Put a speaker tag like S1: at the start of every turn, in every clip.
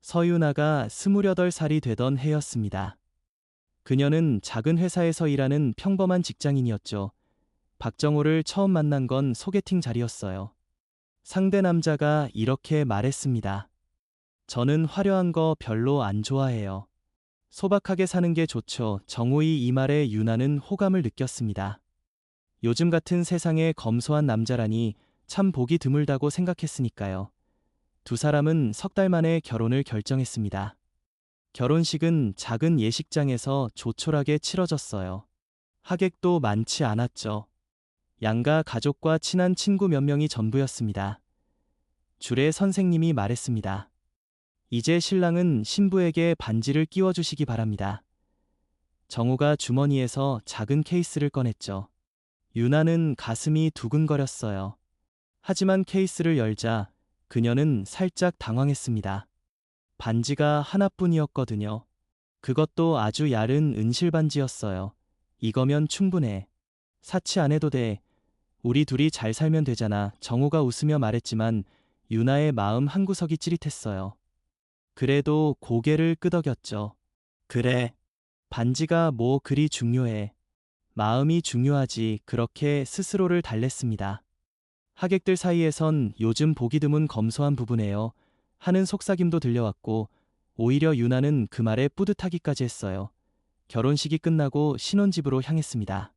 S1: 서유나가 28살이 되던 해였습니다. 그녀는 작은 회사에서 일하는 평범한 직장인이었죠. 박정호를 처음 만난 건 소개팅 자리였어요. 상대 남자가 이렇게 말했습니다. 저는 화려한 거 별로 안 좋아해요. 소박하게 사는 게 좋죠. 정호의 이 말에 유나는 호감을 느꼈습니다. 요즘 같은 세상에 검소한 남자라니 참 보기 드물다고 생각했으니까요. 두 사람은 석 달 만에 결혼을 결정했습니다. 결혼식은 작은 예식장에서 조촐하게 치러졌어요. 하객도 많지 않았죠. 양가 가족과 친한 친구 몇 명이 전부였습니다. 주례 선생님이 말했습니다. 이제 신랑은 신부에게 반지를 끼워주시기 바랍니다. 정우가 주머니에서 작은 케이스를 꺼냈죠. 유나는 가슴이 두근거렸어요. 하지만 케이스를 열자 그녀는 살짝 당황했습니다. 반지가 하나뿐이었거든요. 그것도 아주 얇은 은실 반지였어요. 이거면 충분해. 사치 안 해도 돼. 우리 둘이 잘 살면 되잖아. 정우가 웃으며 말했지만 유나의 마음 한구석이 찌릿했어요. 그래도 고개를 끄덕였죠. 그래. 반지가 뭐 그리 중요해. 마음이 중요하지. 그렇게 스스로를 달랬습니다. 하객들 사이에선 요즘 보기 드문 검소한 부부네요 하는 속삭임도 들려왔고 오히려 유나는 그 말에 뿌듯하기까지 했어요. 결혼식이 끝나고 신혼집으로 향했습니다.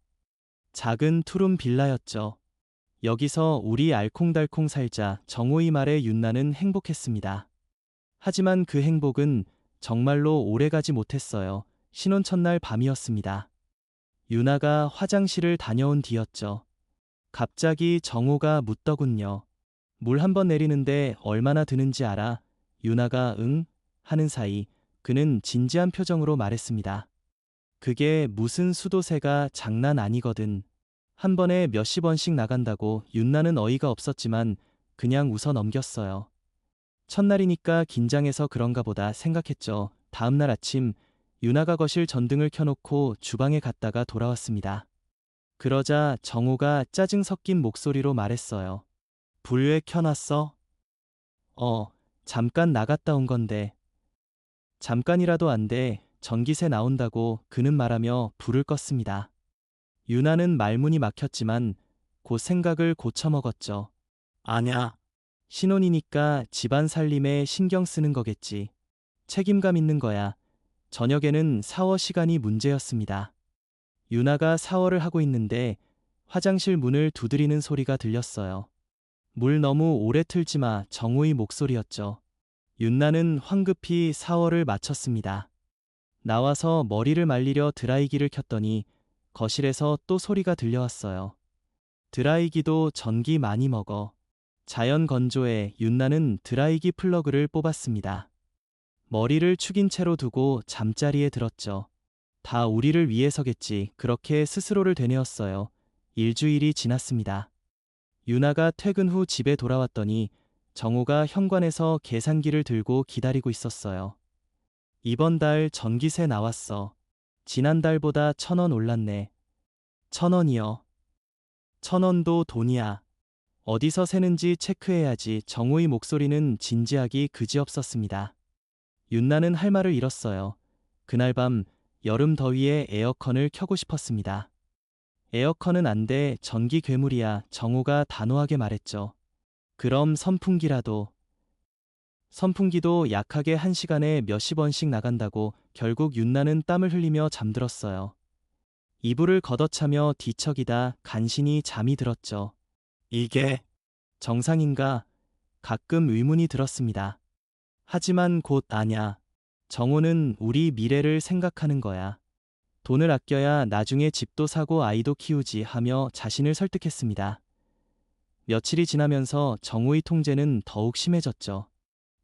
S1: 작은 투룸 빌라였죠. 여기서 우리 알콩달콩 살자. 정호의 말에 윤나는 행복했습니다. 하지만 그 행복은 정말로 오래가지 못했어요. 신혼 첫날 밤이었습니다. 유나가 화장실을 다녀온 뒤였죠. 갑자기 정호가 묻더군요. 물 한 번 내리는데 얼마나 드는지 알아? 유나가 응? 하는 사이 그는 진지한 표정으로 말했습니다. 그게 무슨 수도세가 장난 아니거든. 한 번에 몇십 원씩 나간다고. 윤나는 어이가 없었지만 그냥 웃어 넘겼어요. 첫날이니까 긴장해서 그런가 보다 생각했죠. 다음날 아침 유나가 거실 전등을 켜놓고 주방에 갔다가 돌아왔습니다. 그러자 정우가 짜증 섞인 목소리로 말했어요. 불 왜 켜놨어? 잠깐 나갔다 온 건데. 잠깐이라도 안 돼. 전기세 나온다고 그는 말하며 불을 껐습니다. 유나는 말문이 막혔지만 곧 생각을 고쳐먹었죠. 아냐. 신혼이니까 집안 살림에 신경 쓰는 거겠지. 책임감 있는 거야. 저녁에는 샤워 시간이 문제였습니다. 유나가 샤워를 하고 있는데 화장실 문을 두드리는 소리가 들렸어요. 물 너무 오래 틀지 마. 정우의 목소리였죠. 윤나는 황급히 샤워를 마쳤습니다. 나와서 머리를 말리려 드라이기를 켰더니 거실에서 또 소리가 들려왔어요. 드라이기도 전기 많이 먹어. 자연 건조에 윤나는 드라이기 플러그를 뽑았습니다. 머리를 축인 채로 두고 잠자리에 들었죠. 다 우리를 위해서겠지. 그렇게 스스로를 되뇌었어요. 일주일이 지났습니다. 유나가 퇴근 후 집에 돌아왔더니 정우가 현관에서 계산기를 들고 기다리고 있었어요. 이번 달 전기세 나왔어. 지난달보다 1,000원 올랐네. 1,000원이요. 1,000원도 돈이야. 어디서 새는지 체크해야지. 정우의 목소리는 진지하기 그지없었습니다. 윤나는 할 말을 잃었어요. 그날 밤 여름 더위에 에어컨을 켜고 싶었습니다. 에어컨은 안 돼. 전기 괴물이야. 정우가 단호하게 말했죠. 그럼 선풍기라도. 선풍기도 약하게 1시간에 몇십 원씩 나간다고. 결국 윤나는 땀을 흘리며 잠들었어요. 이불을 걷어차며 뒤척이다 간신히 잠이 들었죠. 이게 정상인가? 가끔 의문이 들었습니다. 하지만 곧 아냐. 정우는 우리 미래를 생각하는 거야. 돈을 아껴야 나중에 집도 사고 아이도 키우지 하며 자신을 설득했습니다. 며칠이 지나면서 정우의 통제는 더욱 심해졌죠.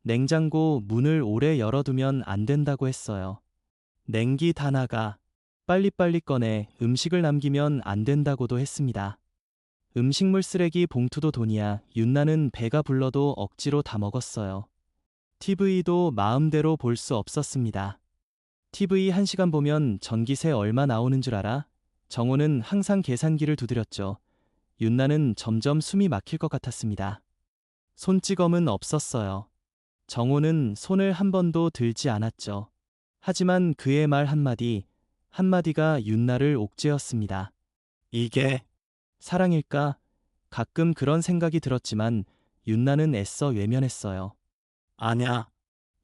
S1: 냉장고 문을 오래 열어두면 안 된다고 했어요. 냉기 다 나가. 빨리빨리 꺼내. 음식을 남기면 안 된다고도 했습니다. 음식물 쓰레기 봉투도 돈이야. 윤나는 배가 불러도 억지로 다 먹었어요. TV도 마음대로 볼 수 없었습니다. TV 1시간 보면 전기세 얼마 나오는 줄 알아? 정호는 항상 계산기를 두드렸죠. 윤나는 점점 숨이 막힐 것 같았습니다. 손찌검은 없었어요. 정호는 손을 한 번도 들지 않았죠. 하지만 그의 말 한마디가 윤나를 옥죄었습니다. 이게 사랑일까? 가끔 그런 생각이 들었지만 윤나는 애써 외면했어요. 아냐.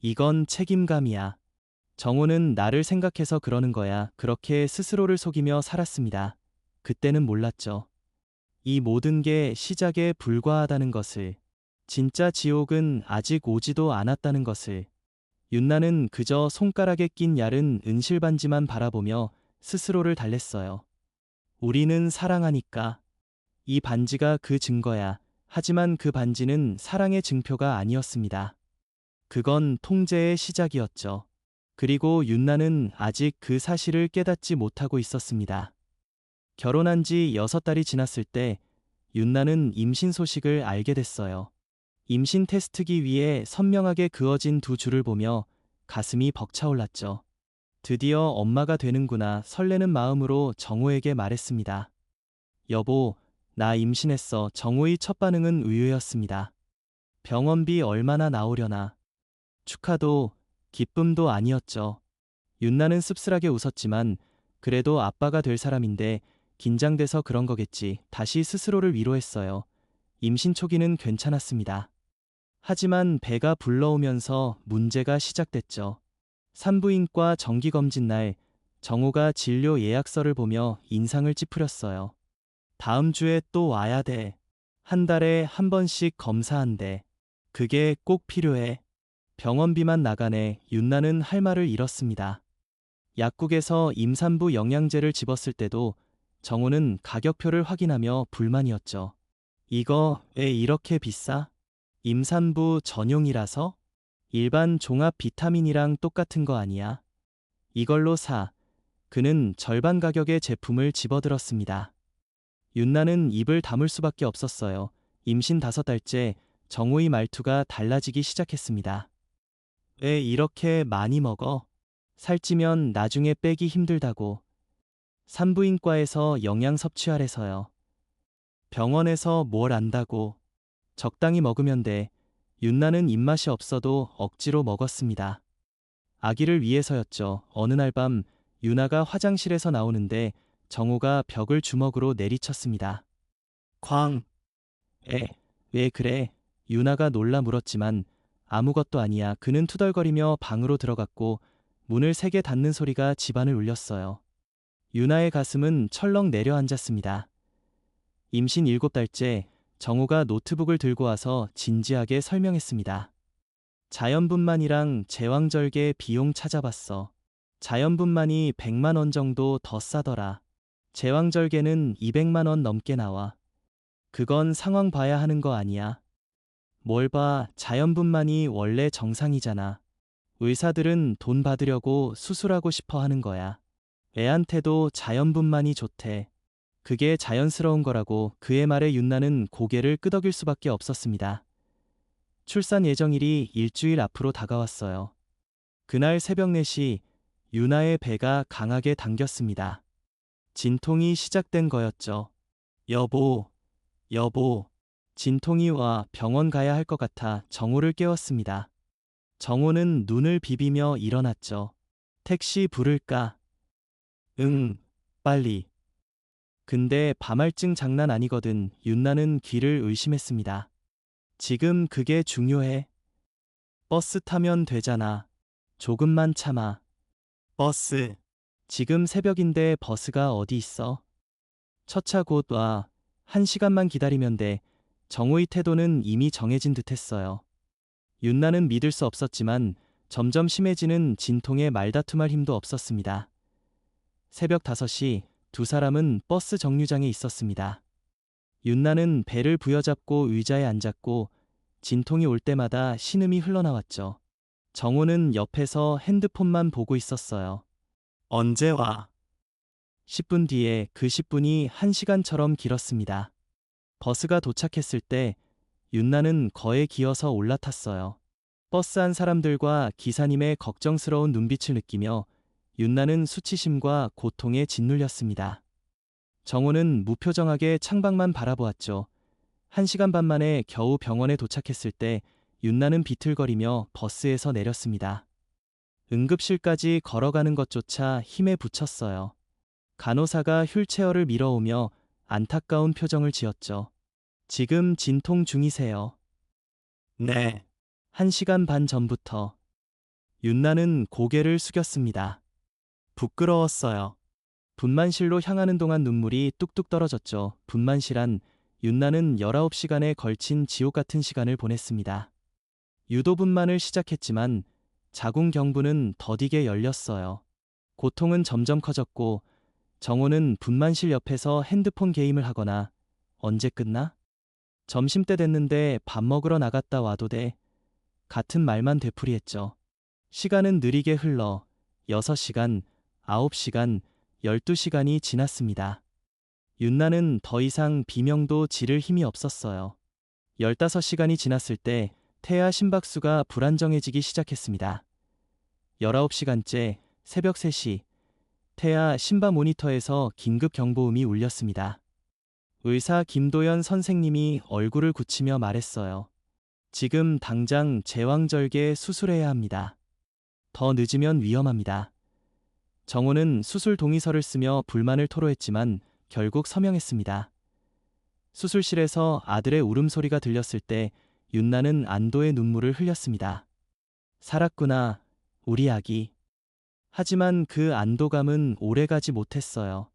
S1: 이건 책임감이야. 정호는 나를 생각해서 그러는 거야. 그렇게 스스로를 속이며 살았습니다. 그때는 몰랐죠. 이 모든 게 시작에 불과하다는 것을. 진짜 지옥은 아직 오지도 않았다는 것을. 윤나는 그저 손가락에 낀 얇은 은실 반지만 바라보며 스스로를 달랬어요. 우리는 사랑하니까. 이 반지가 그 증거야. 하지만 그 반지는 사랑의 증표가 아니었습니다. 그건 통제의 시작이었죠. 그리고 윤나는 아직 그 사실을 깨닫지 못하고 있었습니다. 결혼한 지 6달이 지났을 때 윤나는 임신 소식을 알게 됐어요. 임신 테스트기 위에 선명하게 그어진 두 줄을 보며 가슴이 벅차올랐죠. 드디어 엄마가 되는구나 설레는 마음으로 정호에게 말했습니다. 여보, 나 임신했어. 정호의 첫 반응은 의외였습니다. 병원비 얼마나 나오려나. 축하도 기쁨도 아니었죠. 윤나는 씁쓸하게 웃었지만 그래도 아빠가 될 사람인데 긴장돼서 그런 거겠지. 다시 스스로를 위로했어요. 임신 초기는 괜찮았습니다. 하지만 배가 불러오면서 문제가 시작됐죠. 산부인과 정기검진 날 정호가 진료 예약서를 보며 인상을 찌푸렸어요. 다음 주에 또 와야 돼. 한 달에 한 번씩 검사한대. 그게 꼭 필요해. 병원비만 나가네. 윤나는 할 말을 잃었습니다. 약국에서 임산부 영양제를 집었을 때도 정호는 가격표를 확인하며 불만이었죠. 이거 왜 이렇게 비싸? 임산부 전용이라서? 일반 종합 비타민이랑 똑같은 거 아니야? 이걸로 사. 그는 절반 가격의 제품을 집어들었습니다. 윤나는 입을 다물 수밖에 없었어요. 임신 5달째 정호의 말투가 달라지기 시작했습니다. 왜 이렇게 많이 먹어? 살찌면 나중에 빼기 힘들다고. 산부인과에서 영양 섭취하래서요. 병원에서 뭘 안다고. 적당히 먹으면 돼. 윤나는 입맛이 없어도 억지로 먹었습니다. 아기를 위해서였죠. 어느 날 밤 윤아가 화장실에서 나오는데 정호가 벽을 주먹으로 내리쳤습니다. 쾅! 왜 그래? 윤아가 놀라 물었지만 아무것도 아니야. 그는 투덜거리며 방으로 들어갔고 문을 세게 닫는 소리가 집안을 울렸어요. 윤아의 가슴은 철렁 내려앉았습니다. 임신 7달째 정호가 노트북을 들고 와서 진지하게 설명했습니다. 자연분만이랑 제왕절개 비용 찾아봤어. 자연분만이 100만 원 정도 더 싸더라. 제왕절개는 200만 원 넘게 나와. 그건 상황 봐야 하는 거 아니야. 뭘 봐, 자연분만이 원래 정상이잖아. 의사들은 돈 받으려고 수술하고 싶어 하는 거야. 애한테도 자연분만이 좋대. 그게 자연스러운 거라고. 그의 말에 윤나는 고개를 끄덕일 수밖에 없었습니다. 출산 예정일이 일주일 앞으로 다가왔어요. 그날 새벽 4시 윤아의 배가 강하게 당겼습니다. 진통이 시작된 거였죠. 여보, 여보. 진통이 와 병원 가야 할 것 같아 정호를 깨웠습니다. 정호는 눈을 비비며 일어났죠. 택시 부를까? 응, 빨리. 근데 밤할증 장난 아니거든. 윤나는 귀를 의심했습니다. 지금 그게 중요해. 버스 타면 되잖아. 조금만 참아. 버스. 지금 새벽인데 버스가 어디 있어? 첫 차 곧 와. 1시간만 기다리면 돼. 정호의 태도는 이미 정해진 듯했어요. 윤나는 믿을 수 없었지만 점점 심해지는 진통에 말다툼할 힘도 없었습니다. 새벽 5시 두 사람은 버스 정류장에 있었습니다. 윤나는 배를 부여잡고 의자에 앉았고 진통이 올 때마다 신음이 흘러나왔죠. 정호는 옆에서 핸드폰만 보고 있었어요. 언제 와? 10분 뒤에 그 10분이 1시간처럼 길었습니다. 버스가 도착했을 때 윤나는 거에 기어서 올라탔어요. 버스 안 사람들과 기사님의 걱정스러운 눈빛을 느끼며 윤나는 수치심과 고통에 짓눌렸습니다. 정호는 무표정하게 창밖만 바라보았죠. 1시간 반 만에 겨우 병원에 도착했을 때 윤나는 비틀거리며 버스에서 내렸습니다. 응급실까지 걸어가는 것조차 힘에 부쳤어요. 간호사가 휠체어를 밀어오며 안타까운 표정을 지었죠. 지금 진통 중이세요.
S2: 네.
S1: 1시간 반 전부터. 윤나는 고개를 숙였습니다. 부끄러웠어요. 분만실로 향하는 동안 눈물이 뚝뚝 떨어졌죠. 분만실안 윤나는 19시간에 걸친 지옥 같은 시간을 보냈습니다. 유도분만을 시작했지만 자궁경부는 더디게 열렸어요. 고통은 점점 커졌고 정호는 분만실 옆에서 핸드폰 게임을 하거나 언제 끝나? 점심때 됐는데 밥 먹으러 나갔다 와도 돼. 같은 말만 되풀이했죠. 시간은 느리게 흘러 6시간, 9시간, 12시간이 지났습니다. 윤나는 더 이상 비명도 지를 힘이 없었어요. 15시간이 지났을 때 태아 심박수가 불안정해지기 시작했습니다. 19시간째 새벽 3시 태아 심박 모니터에서 긴급 경보음이 울렸습니다. 의사 김도연 선생님이 얼굴을 굳히며 말했어요. 지금 당장 제왕절개 수술해야 합니다. 더 늦으면 위험합니다. 정호는 수술 동의서를 쓰며 불만을 토로했지만 결국 서명했습니다. 수술실에서 아들의 울음소리가 들렸을 때 윤나는 안도의 눈물을 흘렸습니다. 살았구나, 우리 아기. 하지만 그 안도감은 오래가지 못했어요.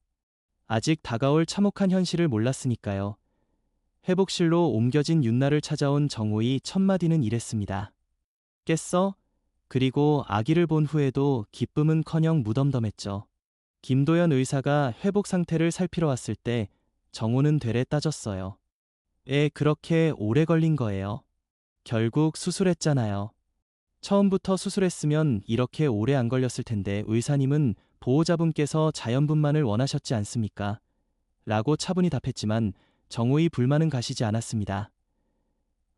S1: 아직 다가올 참혹한 현실을 몰랐으니까요. 회복실로 옮겨진 윤나를 찾아온 정호의 첫 마디는 이랬습니다. 깼어? 그리고 아기를 본 후에도 기쁨은커녕 무덤덤했죠. 김도연 의사가 회복 상태를 살피러 왔을 때 정호는 되레 따졌어요. 왜 그렇게 오래 걸린 거예요? 결국 수술했잖아요. 처음부터 수술했으면 이렇게 오래 안 걸렸을 텐데 의사님은 보호자분께서 자연분만을 원하셨지 않습니까? 라고 차분히 답했지만 정호의 불만은 가시지 않았습니다.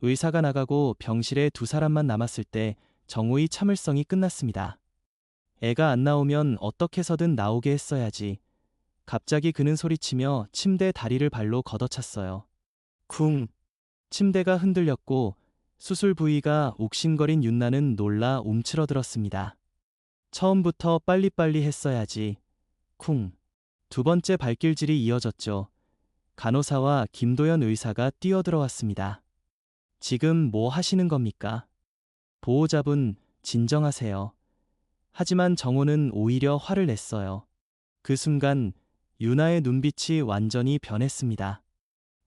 S1: 의사가 나가고 병실에 2사람만 남았을 때 정호의 참을성이 끝났습니다. 애가 안 나오면 어떻게 해서든 나오게 했어야지. 갑자기 그는 소리치며 침대 다리를 발로 걷어찼어요. 쿵! 침대가 흔들렸고 수술 부위가 욱신거린 윤나는 놀라 움츠러들었습니다. 처음부터 빨리빨리 했어야지. 쿵! 2번째 발길질이 이어졌죠. 간호사와 김도연 의사가 뛰어들어왔습니다. 지금 뭐 하시는 겁니까? 보호자분, 진정하세요. 하지만 정호는 오히려 화를 냈어요. 그 순간 유나의 눈빛이 완전히 변했습니다.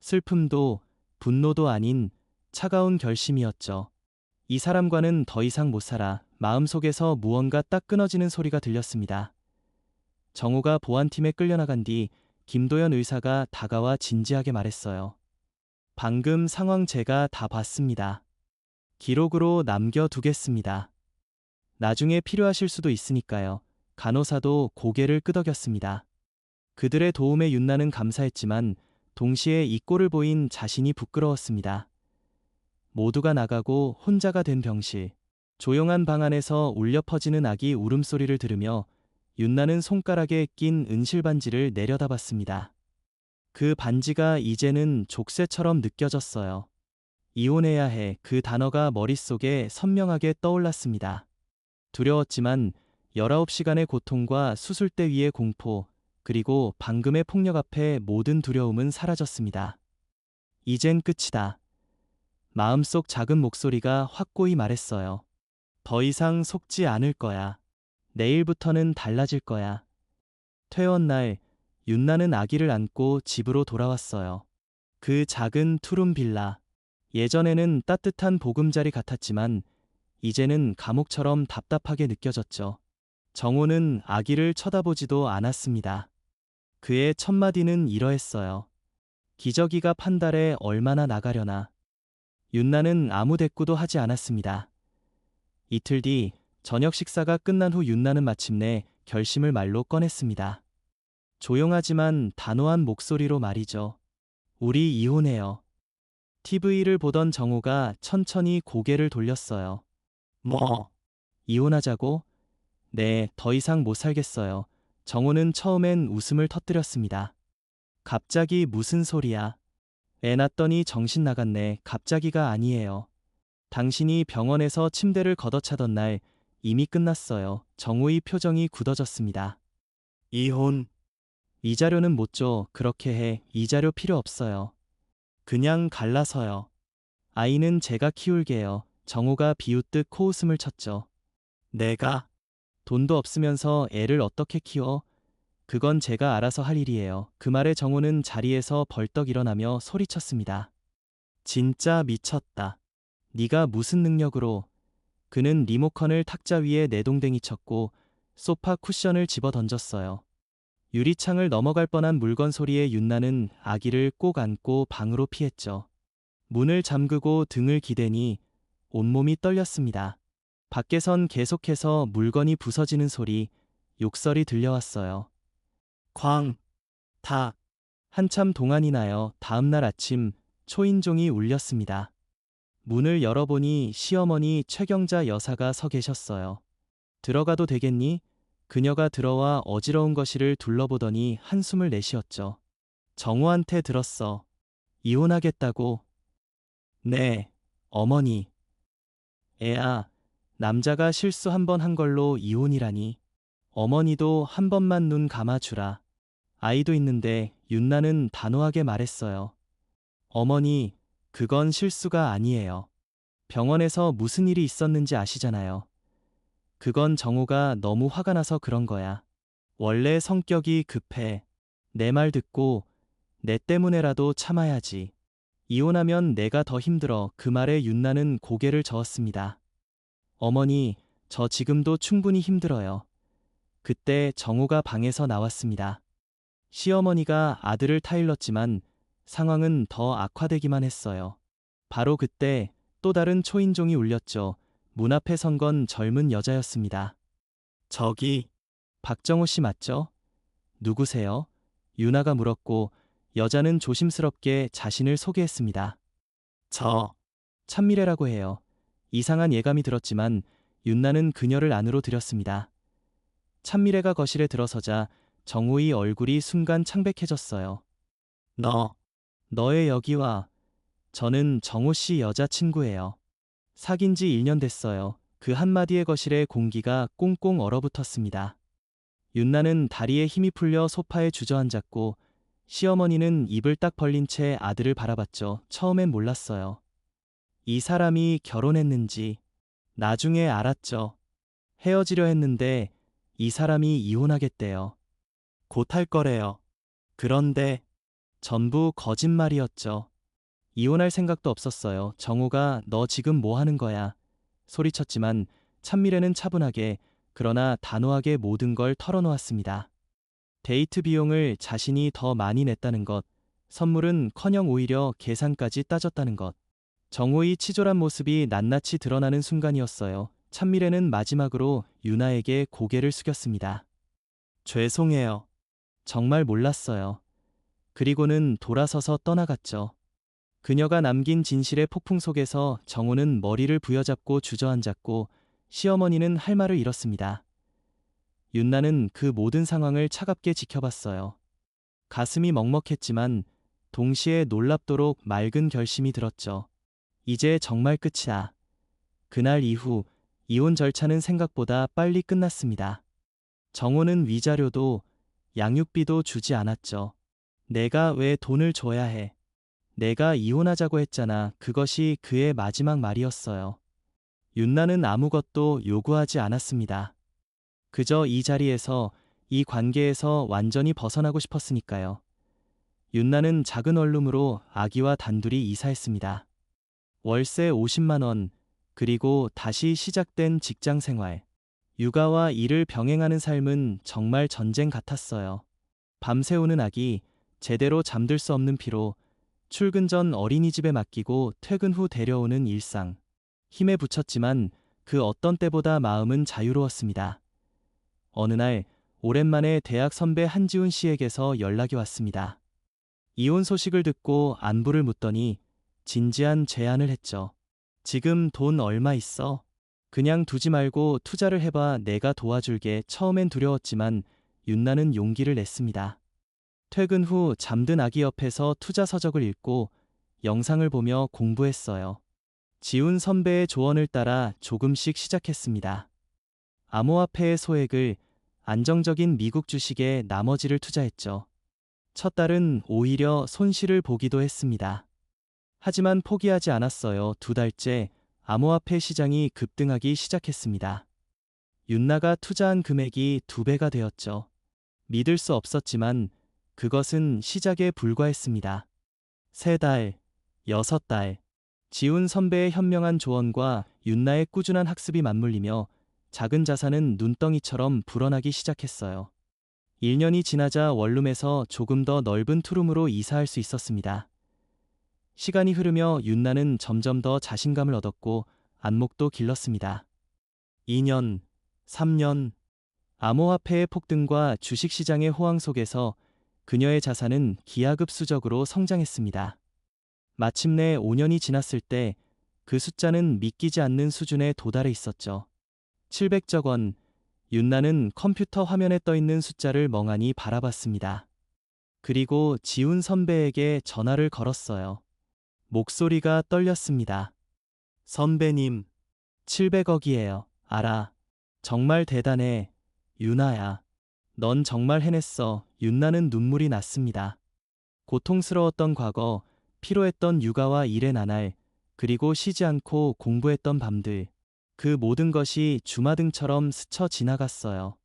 S1: 슬픔도 분노도 아닌 차가운 결심이었죠. 이 사람과는 더 이상 못 살아. 마음속에서 무언가 딱 끊어지는 소리가 들렸습니다. 정호가 보안팀에 끌려나간 뒤 김도연 의사가 다가와 진지하게 말했어요. 방금 상황 제가 다 봤습니다. 기록으로 남겨두겠습니다. 나중에 필요하실 수도 있으니까요. 간호사도 고개를 끄덕였습니다. 그들의 도움에 윤나는 감사했지만 동시에 이 꼴을 보인 자신이 부끄러웠습니다. 모두가 나가고 혼자가 된 병실. 조용한 방 안에서 울려 퍼지는 아기 울음소리를 들으며 윤나는 손가락에 낀 은실반지를 내려다봤습니다. 그 반지가 이제는 족쇄처럼 느껴졌어요. 이혼해야 해. 그 단어가 머릿속에 선명하게 떠올랐습니다. 두려웠지만 19시간의 고통과 수술대 위의 공포, 그리고 방금의 폭력 앞에 모든 두려움은 사라졌습니다. 이젠 끝이다. 마음속 작은 목소리가 확고히 말했어요. 더 이상 속지 않을 거야. 내일부터는 달라질 거야. 퇴원 날, 윤나는 아기를 안고 집으로 돌아왔어요. 그 작은 투룸 빌라. 예전에는 따뜻한 보금자리 같았지만 이제는 감옥처럼 답답하게 느껴졌죠. 정호는 아기를 쳐다보지도 않았습니다. 그의 첫 마디는 이러했어요. 기저귀가 판달에 얼마나 나가려나. 윤나는 아무 대꾸도 하지 않았습니다. 이틀 뒤 저녁 식사가 끝난 후 윤나는 마침내 결심을 말로 꺼냈습니다. 조용하지만 단호한 목소리로 말이죠. 우리 이혼해요. TV를 보던 정호가 천천히 고개를 돌렸어요.
S2: 뭐?
S1: 이혼하자고? 네, 더 이상 못 살겠어요. 정호는 처음엔 웃음을 터뜨렸습니다. 갑자기 무슨 소리야? 애 낳았더니 정신 나갔네. 갑자기가 아니에요. 당신이 병원에서 침대를 걷어차던 날 이미 끝났어요. 정우의 표정이 굳어졌습니다.
S2: 이혼.
S1: 위자료는 못 줘. 그렇게 해. 위자료 필요 없어요. 그냥 갈라서요. 아이는 제가 키울게요. 정우가 비웃듯 코웃음을 쳤죠.
S2: 내가
S1: 돈도 없으면서 애를 어떻게 키워? 그건 제가 알아서 할 일이에요. 그 말에 정우는 자리에서 벌떡 일어나며 소리쳤습니다. 진짜 미쳤다. 네가 무슨 능력으로? 그는 리모컨을 탁자 위에 내동댕이 쳤고 소파 쿠션을 집어 던졌어요. 유리창을 넘어갈 뻔한 물건 소리에 윤나는 아기를 꼭 안고 방으로 피했죠. 문을 잠그고 등을 기대니 온몸이 떨렸습니다. 밖에선 계속해서 물건이 부서지는 소리, 욕설이 들려왔어요.
S2: 쾅. 탁.
S1: 한참 동안이 나요. 다음날 아침 초인종이 울렸습니다. 문을 열어보니 시어머니 최경자 여사가 서 계셨어요. 들어가도 되겠니? 그녀가 들어와 어지러운 거실을 둘러보더니 한숨을 내쉬었죠. 정우한테 들었어. 이혼하겠다고. 네, 어머니. 애야, 남자가 실수 한 번 한 걸로 이혼이라니. 어머니도 한 번만 눈 감아주라. 아이도 있는데 윤나는 단호하게 말했어요. 어머니, 그건 실수가 아니에요. 병원에서 무슨 일이 있었는지 아시잖아요. 그건 정우가 너무 화가 나서 그런 거야. 원래 성격이 급해. 내 말 듣고 내 때문에라도 참아야지. 이혼하면 내가 더 힘들어. 그 말에 윤나는 고개를 저었습니다. 어머니, 저 지금도 충분히 힘들어요. 그때 정우가 방에서 나왔습니다. 시어머니가 아들을 타일렀지만 상황은 더 악화되기만 했어요. 바로 그때 또 다른 초인종이 울렸죠. 문 앞에 선 건 젊은 여자였습니다.
S2: 저기,
S1: 박정호 씨 맞죠? 누구세요? 유나가 물었고 여자는 조심스럽게 자신을 소개했습니다.
S2: 저,
S1: 찬미래라고 해요. 이상한 예감이 들었지만 윤나는 그녀를 안으로 들였습니다. 찬미래가 거실에 들어서자 정우의 얼굴이 순간 창백해졌어요.
S2: 너,
S1: 너의 여기 와. 저는 정우 씨 여자친구예요. 사귄 지 1년 됐어요. 그 한마디의 거실에 공기가 꽁꽁 얼어붙었습니다. 윤나는 다리에 힘이 풀려 소파에 주저앉았고 시어머니는 입을 딱 벌린 채 아들을 바라봤죠. 처음엔 몰랐어요. 이 사람이 결혼했는지. 나중에 알았죠. 헤어지려 했는데 이 사람이 이혼하겠대요. 곧 할 거래요. 그런데 전부 거짓말이었죠. 이혼할 생각도 없었어요. 정우가 너 지금 뭐 하는 거야? 소리쳤지만 찬미래는 차분하게 그러나 단호하게 모든 걸 털어놓았습니다. 데이트 비용을 자신이 더 많이 냈다는 것, 선물은커녕 오히려 계산까지 따졌다는 것. 정우의 치졸한 모습이 낱낱이 드러나는 순간이었어요. 찬미래는 마지막으로 유나에게 고개를 숙였습니다. 죄송해요. 정말 몰랐어요. 그리고는 돌아서서 떠나갔죠. 그녀가 남긴 진실의 폭풍 속에서 정우는 머리를 부여잡고 주저앉았고 시어머니는 할 말을 잃었습니다. 윤나는 그 모든 상황을 차갑게 지켜봤어요. 가슴이 먹먹했지만 동시에 놀랍도록 맑은 결심이 들었죠. 이제 정말 끝이야. 그날 이후 이혼 절차는 생각보다 빨리 끝났습니다. 정우는 위자료도 양육비도 주지 않았죠. 내가 왜 돈을 줘야 해? 내가 이혼하자고 했잖아. 그것이 그의 마지막 말이었어요. 윤나는 아무것도 요구하지 않았습니다. 그저 이 자리에서, 이 관계에서 완전히 벗어나고 싶었으니까요. 윤나는 작은 원룸으로 아기와 단둘이 이사했습니다. 월세 50만 원, 그리고 다시 시작된 직장 생활. 육아와 일을 병행하는 삶은 정말 전쟁 같았어요. 밤새우는 아기, 제대로 잠들 수 없는 피로, 출근 전 어린이집에 맡기고 퇴근 후 데려오는 일상. 힘에 부쳤지만 그 어떤 때보다 마음은 자유로웠습니다. 어느 날 오랜만에 대학 선배 한지훈 씨에게서 연락이 왔습니다. 이혼 소식을 듣고 안부를 묻더니 진지한 제안을 했죠. 지금 돈 얼마 있어? 그냥 두지 말고 투자를 해봐. 내가 도와줄게. 처음엔 두려웠지만 윤나는 용기를 냈습니다. 퇴근 후 잠든 아기 옆에서 투자 서적을 읽고 영상을 보며 공부했어요. 지훈 선배의 조언을 따라 조금씩 시작했습니다. 암호화폐의 소액을 안정적인 미국 주식에 나머지를 투자했죠. 첫 달은 오히려 손실을 보기도 했습니다. 하지만 포기하지 않았어요. 두 달째 암호화폐 시장이 급등하기 시작했습니다. 윤나가 투자한 금액이 2배가 되었죠. 믿을 수 없었지만 그것은 시작에 불과했습니다. 3달, 6달, 지훈 선배의 현명한 조언과 윤나의 꾸준한 학습이 맞물리며 작은 자산은 눈덩이처럼 불어나기 시작했어요. 1년이 지나자 원룸에서 조금 더 넓은 투룸으로 이사할 수 있었습니다. 시간이 흐르며 윤나는 점점 더 자신감을 얻었고 안목도 길렀습니다. 2년, 3년, 암호화폐의 폭등과 주식시장의 호황 속에서 그녀의 자산은 기하급수적으로 성장했습니다. 마침내 5년이 지났을 때 그 숫자는 믿기지 않는 수준에 도달해 있었죠. 700억 원. 윤나는 컴퓨터 화면에 떠 있는 숫자를 멍하니 바라봤습니다. 그리고 지훈 선배에게 전화를 걸었어요. 목소리가 떨렸습니다. 선배님, 700억이에요. 알아. 정말 대단해. 윤아야. 넌 정말 해냈어. 윤나는 눈물이 났습니다. 고통스러웠던 과거, 피로했던 육아와 일의 나날, 그리고 쉬지 않고 공부했던 밤들. 그 모든 것이 주마등처럼 스쳐 지나갔어요.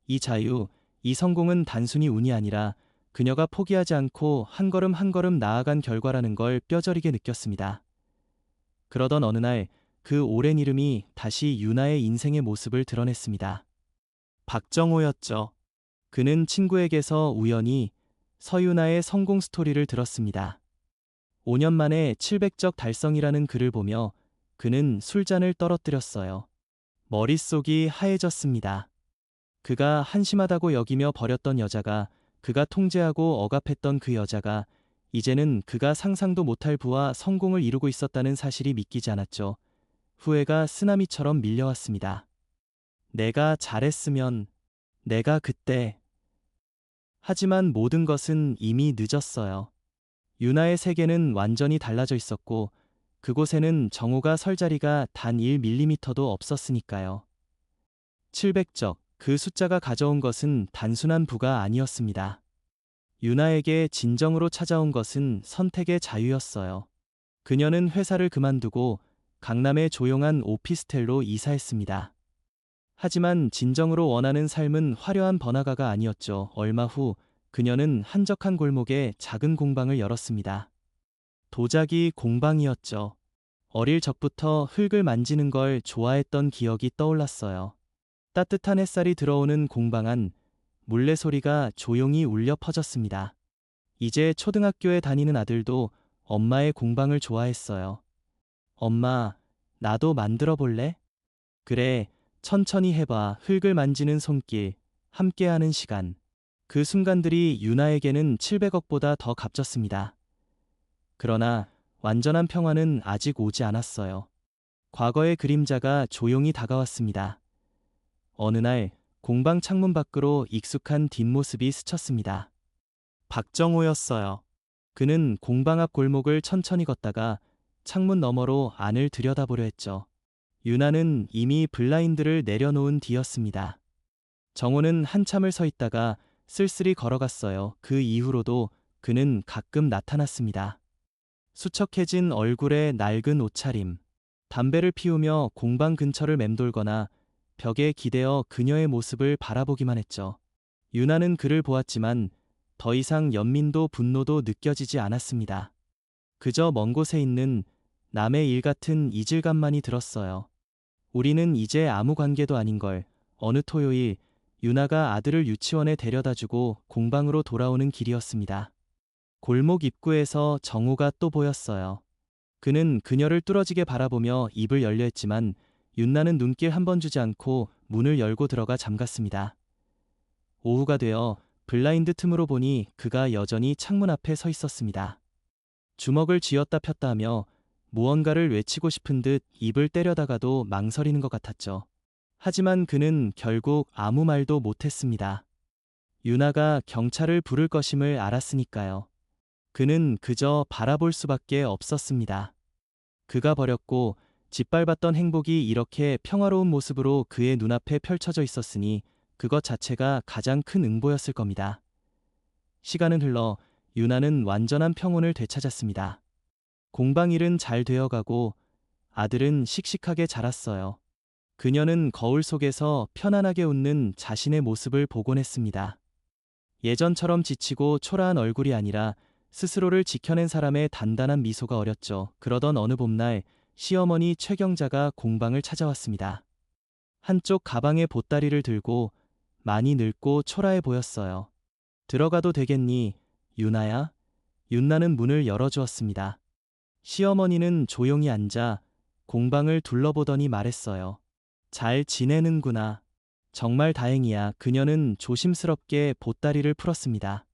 S1: 이 자유, 이 성공은 단순히 운이 아니라 그녀가 포기하지 않고 한 걸음 한 걸음 나아간 결과라는 걸 뼈저리게 느꼈습니다. 그러던 어느 날 그 오랜 이름이 다시 윤아의 인생의 모습을 드러냈습니다. 박정호였죠. 그는 친구에게서 우연히 서윤아의 성공 스토리를 들었습니다. 5년 만에 700적 달성이라는 글을 보며 그는 술잔을 떨어뜨렸어요. 머릿속이 하얘졌습니다. 그가 한심하다고 여기며 버렸던 여자가, 그가 통제하고 억압했던 그 여자가 이제는 그가 상상도 못할 부와 성공을 이루고 있었다는 사실이 믿기지 않았죠. 후회가 쓰나미처럼 밀려왔습니다. 내가 잘했으면, 내가 그때. 하지만 모든 것은 이미 늦었어요. 윤아의 세계는 완전히 달라져 있었고 그곳에는 정호가 설 자리가 단 1mm도 없었으니까요. 700적, 그 숫자가 가져온 것은 단순한 부가 아니었습니다. 윤아에게 진정으로 찾아온 것은 선택의 자유였어요. 그녀는 회사를 그만두고 강남의 조용한 오피스텔로 이사했습니다. 하지만 진정으로 원하는 삶은 화려한 번화가가 아니었죠. 얼마 후 그녀는 한적한 골목에 작은 공방을 열었습니다. 도자기 공방이었죠. 어릴 적부터 흙을 만지는 걸 좋아했던 기억이 떠올랐어요. 따뜻한 햇살이 들어오는 공방 안, 물레 소리가 조용히 울려 퍼졌습니다. 이제 초등학교에 다니는 아들도 엄마의 공방을 좋아했어요. 엄마, 나도 만들어 볼래? 그래, 천천히 해봐. 흙을 만지는 손길, 함께하는 시간. 그 순간들이 윤아에게는 700억보다 더 값졌습니다. 그러나 완전한 평화는 아직 오지 않았어요. 과거의 그림자가 조용히 다가왔습니다. 어느 날 공방 창문 밖으로 익숙한 뒷모습이 스쳤습니다. 박정호였어요. 그는 공방 앞 골목을 천천히 걷다가 창문 너머로 안을 들여다보려 했죠. 윤아는 이미 블라인드를 내려놓은 뒤였습니다. 정호는 한참을 서 있다가 쓸쓸히 걸어갔어요. 그 이후로도 그는 가끔 나타났습니다. 수척해진 얼굴에 낡은 옷차림, 담배를 피우며 공방 근처를 맴돌거나 벽에 기대어 그녀의 모습을 바라보기만 했죠. 윤아는 그를 보았지만 더 이상 연민도 분노도 느껴지지 않았습니다. 그저 먼 곳에 있는 남의 일 같은 이질감만이 들었어요. 우리는 이제 아무 관계도 아닌 걸. 어느 토요일 윤아가 아들을 유치원에 데려다주고 공방으로 돌아오는 길이었습니다. 골목 입구에서 정호가 또 보였어요. 그는 그녀를 뚫어지게 바라보며 입을 열려 했지만 윤나는 눈길 한 번 주지 않고 문을 열고 들어가 잠갔습니다. 오후가 되어 블라인드 틈으로 보니 그가 여전히 창문 앞에 서 있었습니다. 주먹을 쥐었다 폈다 하며 무언가를 외치고 싶은 듯 입을 때려다가도 망설이는 것 같았죠. 하지만 그는 결국 아무 말도 못했습니다. 윤아가 경찰을 부를 것임을 알았으니까요. 그는 그저 바라볼 수밖에 없었습니다. 그가 버렸고 짓밟았던 행복이 이렇게 평화로운 모습으로 그의 눈앞에 펼쳐져 있었으니 그것 자체가 가장 큰 응보였을 겁니다. 시간은 흘러 유나는 완전한 평온을 되찾았습니다. 공방 일은 잘 되어가고 아들은 씩씩하게 자랐어요. 그녀는 거울 속에서 편안하게 웃는 자신의 모습을 보곤 했습니다. 예전처럼 지치고 초라한 얼굴이 아니라 스스로를 지켜낸 사람의 단단한 미소가 어렸죠. 그러던 어느 봄날 시어머니 최경자가 공방을 찾아왔습니다. 한쪽 가방에 보따리를 들고 많이 늙고 초라해 보였어요. 들어가도 되겠니, 유나야? 윤나는 문을 열어주었습니다. 시어머니는 조용히 앉아 공방을 둘러보더니 말했어요. 잘 지내는구나. 정말 다행이야. 그녀는 조심스럽게 보따리를 풀었습니다.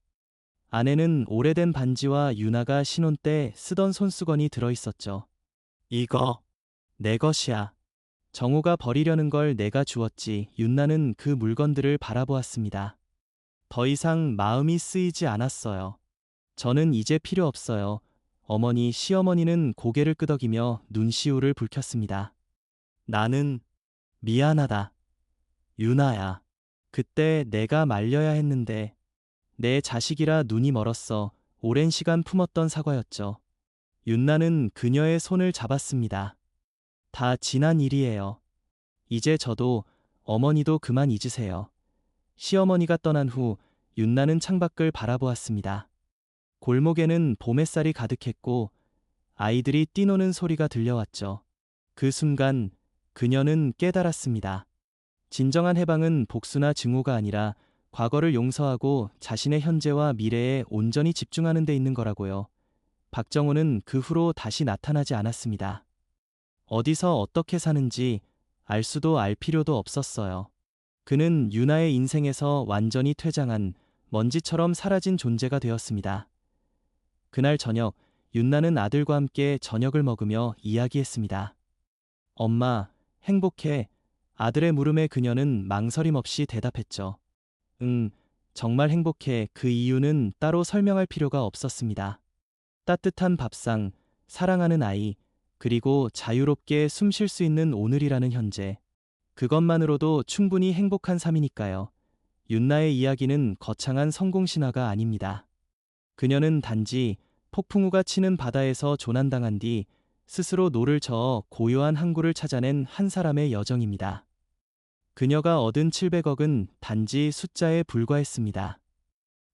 S1: 안에는 오래된 반지와 유나가 신혼 때 쓰던 손수건이 들어있었죠.
S2: 이거,
S1: 내 것이야. 정우가 버리려는 걸 내가 주었지. 윤나는 그 물건들을 바라보았습니다. 더 이상 마음이 쓰이지 않았어요. 저는 이제 필요 없어요. 어머니, 시어머니는 고개를 끄덕이며 눈시울을 붉혔습니다. 나는 미안하다. 유나야. 그때 내가 말려야 했는데 내 자식이라 눈이 멀었어. 오랜 시간 품었던 사과였죠. 윤나는 그녀의 손을 잡았습니다. 다 지난 일이에요. 이제 저도 어머니도 그만 잊으세요. 시어머니가 떠난 후 윤나는 창밖을 바라보았습니다. 골목에는 봄 햇살이 가득했고 아이들이 뛰노는 소리가 들려왔죠. 그 순간 그녀는 깨달았습니다. 진정한 해방은 복수나 증오가 아니라 과거를 용서하고 자신의 현재와 미래에 온전히 집중하는 데 있는 거라고요. 박정호는 그 후로 다시 나타나지 않았습니다. 어디서 어떻게 사는지 알 수도 알 필요도 없었어요. 그는 유나의 인생에서 완전히 퇴장한 먼지처럼 사라진 존재가 되었습니다. 그날 저녁, 윤나는 아들과 함께 저녁을 먹으며 이야기했습니다. 엄마, 행복해. 아들의 물음에 그녀는 망설임 없이 대답했죠. 응, 정말 행복해. 그 이유는 따로 설명할 필요가 없었습니다. 따뜻한 밥상, 사랑하는 아이, 그리고 자유롭게 숨 쉴 수 있는 오늘이라는 현재. 그것만으로도 충분히 행복한 삶이니까요. 윤나의 이야기는 거창한 성공 신화가 아닙니다. 그녀는 단지 폭풍우가 치는 바다에서 조난당한 뒤 스스로 노를 저어 고요한 항구를 찾아낸 한 사람의 여정입니다. 그녀가 얻은 700억은 단지 숫자에 불과했습니다.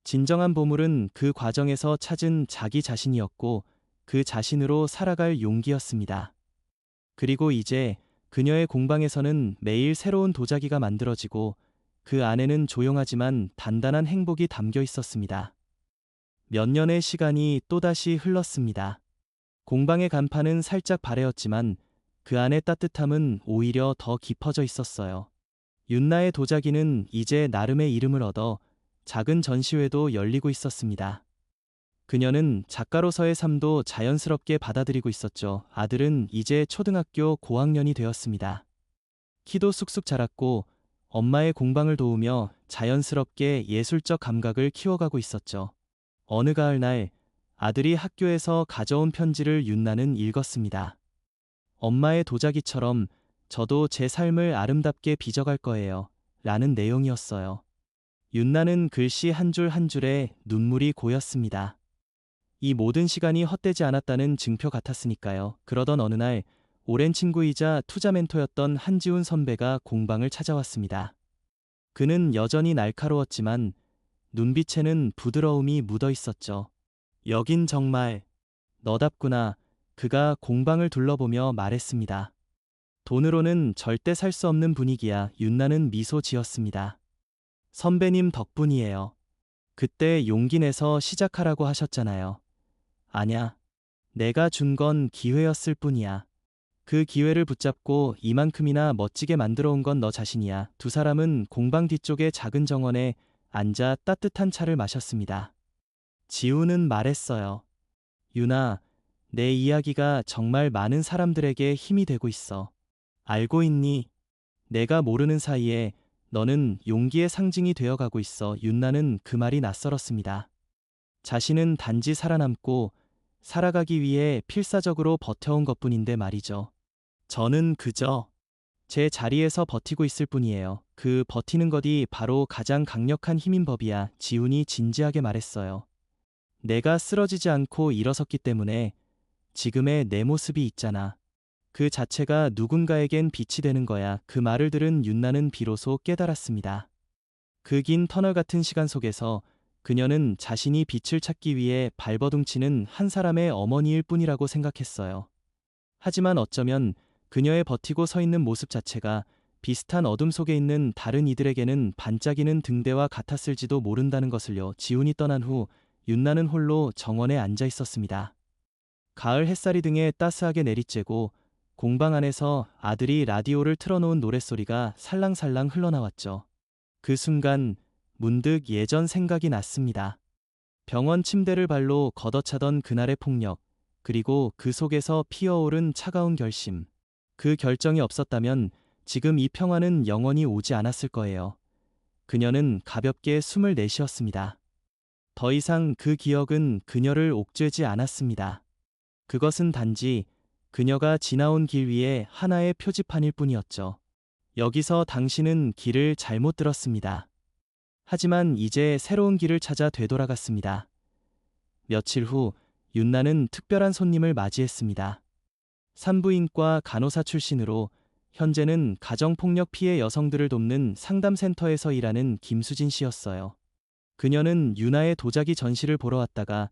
S1: 진정한 보물은 그 과정에서 찾은 자기 자신이었고 그 자신으로 살아갈 용기였습니다. 그리고 이제 그녀의 공방에서는 매일 새로운 도자기가 만들어지고 그 안에는 조용하지만 단단한 행복이 담겨 있었습니다. 몇 년의 시간이 또다시 흘렀습니다. 공방의 간판은 살짝 바래었지만 그 안의 따뜻함은 오히려 더 깊어져 있었어요. 윤나의 도자기는 이제 나름의 이름을 얻어 작은 전시회도 열리고 있었습니다. 그녀는 작가로서의 삶도 자연스럽게 받아들이고 있었죠. 아들은 이제 초등학교 고학년이 되었습니다. 키도 쑥쑥 자랐고 엄마의 공방을 도우며 자연스럽게 예술적 감각을 키워가고 있었죠. 어느 가을날 아들이 학교에서 가져온 편지를 윤나는 읽었습니다. 엄마의 도자기처럼 저도 제 삶을 아름답게 빚어갈 거예요. 라는 내용이었어요. 윤나는 글씨 한 줄 한 줄에 눈물이 고였습니다. 이 모든 시간이 헛되지 않았다는 증표 같았으니까요. 그러던 어느 날 오랜 친구이자 투자 멘토였던 한지훈 선배가 공방을 찾아왔습니다. 그는 여전히 날카로웠지만 눈빛에는 부드러움이 묻어 있었죠. 여긴 정말 너답구나. 그가 공방을 둘러보며 말했습니다. 돈으로는 절대 살 수 없는 분위기야. 윤나는 미소 지었습니다. 선배님 덕분이에요. 그때 용기 내서 시작하라고 하셨잖아요. 아냐. 내가 준 건 기회였을 뿐이야. 그 기회를 붙잡고 이만큼이나 멋지게 만들어 온 건 너 자신이야. 두 사람은 공방 뒤쪽의 작은 정원에 앉아 따뜻한 차를 마셨습니다. 지우는 말했어요. 유나, 내 이야기가 정말 많은 사람들에게 힘이 되고 있어. 알고 있니? 내가 모르는 사이에 너는 용기의 상징이 되어가고 있어. 윤나는 그 말이 낯설었습니다. 자신은 단지 살아남고 살아가기 위해 필사적으로 버텨온 것뿐인데 말이죠.
S2: 저는 그저
S1: 제 자리에서 버티고 있을 뿐이에요. 그 버티는 것이 바로 가장 강력한 힘인 법이야. 지훈이 진지하게 말했어요. 내가 쓰러지지 않고 일어섰기 때문에 지금의 내 모습이 있잖아. 그 자체가 누군가에겐 빛이 되는 거야. 그 말을 들은 윤나는 비로소 깨달았습니다. 그 긴 터널 같은 시간 속에서 그녀는 자신이 빛을 찾기 위해 발버둥치는 한 사람의 어머니일 뿐이라고 생각했어요. 하지만 어쩌면 그녀의 버티고 서 있는 모습 자체가 비슷한 어둠 속에 있는 다른 이들에게는 반짝이는 등대와 같았을지도 모른다는 것을요. 지훈이 떠난 후 윤나는 홀로 정원에 앉아 있었습니다. 가을 햇살이 등에 따스하게 내리쬐고 공방 안에서 아들이 라디오를 틀어놓은 노랫소리가 살랑살랑 흘러나왔죠. 그 순간 문득 예전 생각이 났습니다. 병원 침대를 발로 걷어차던 그날의 폭력, 그리고 그 속에서 피어오른 차가운 결심. 그 결정이 없었다면 지금 이 평화는 영원히 오지 않았을 거예요. 그녀는 가볍게 숨을 내쉬었습니다. 더 이상 그 기억은 그녀를 옥죄지 않았습니다. 그것은 단지 그녀가 지나온 길 위에 하나의 표지판일 뿐이었죠. 여기서 당신은 길을 잘못 들었습니다. 하지만 이제 새로운 길을 찾아 되돌아갔습니다. 며칠 후 윤나는 특별한 손님을 맞이했습니다. 산부인과 간호사 출신으로 현재는 가정폭력 피해 여성들을 돕는 상담센터에서 일하는 김수진 씨였어요. 그녀는 윤나의 도자기 전시를 보러 왔다가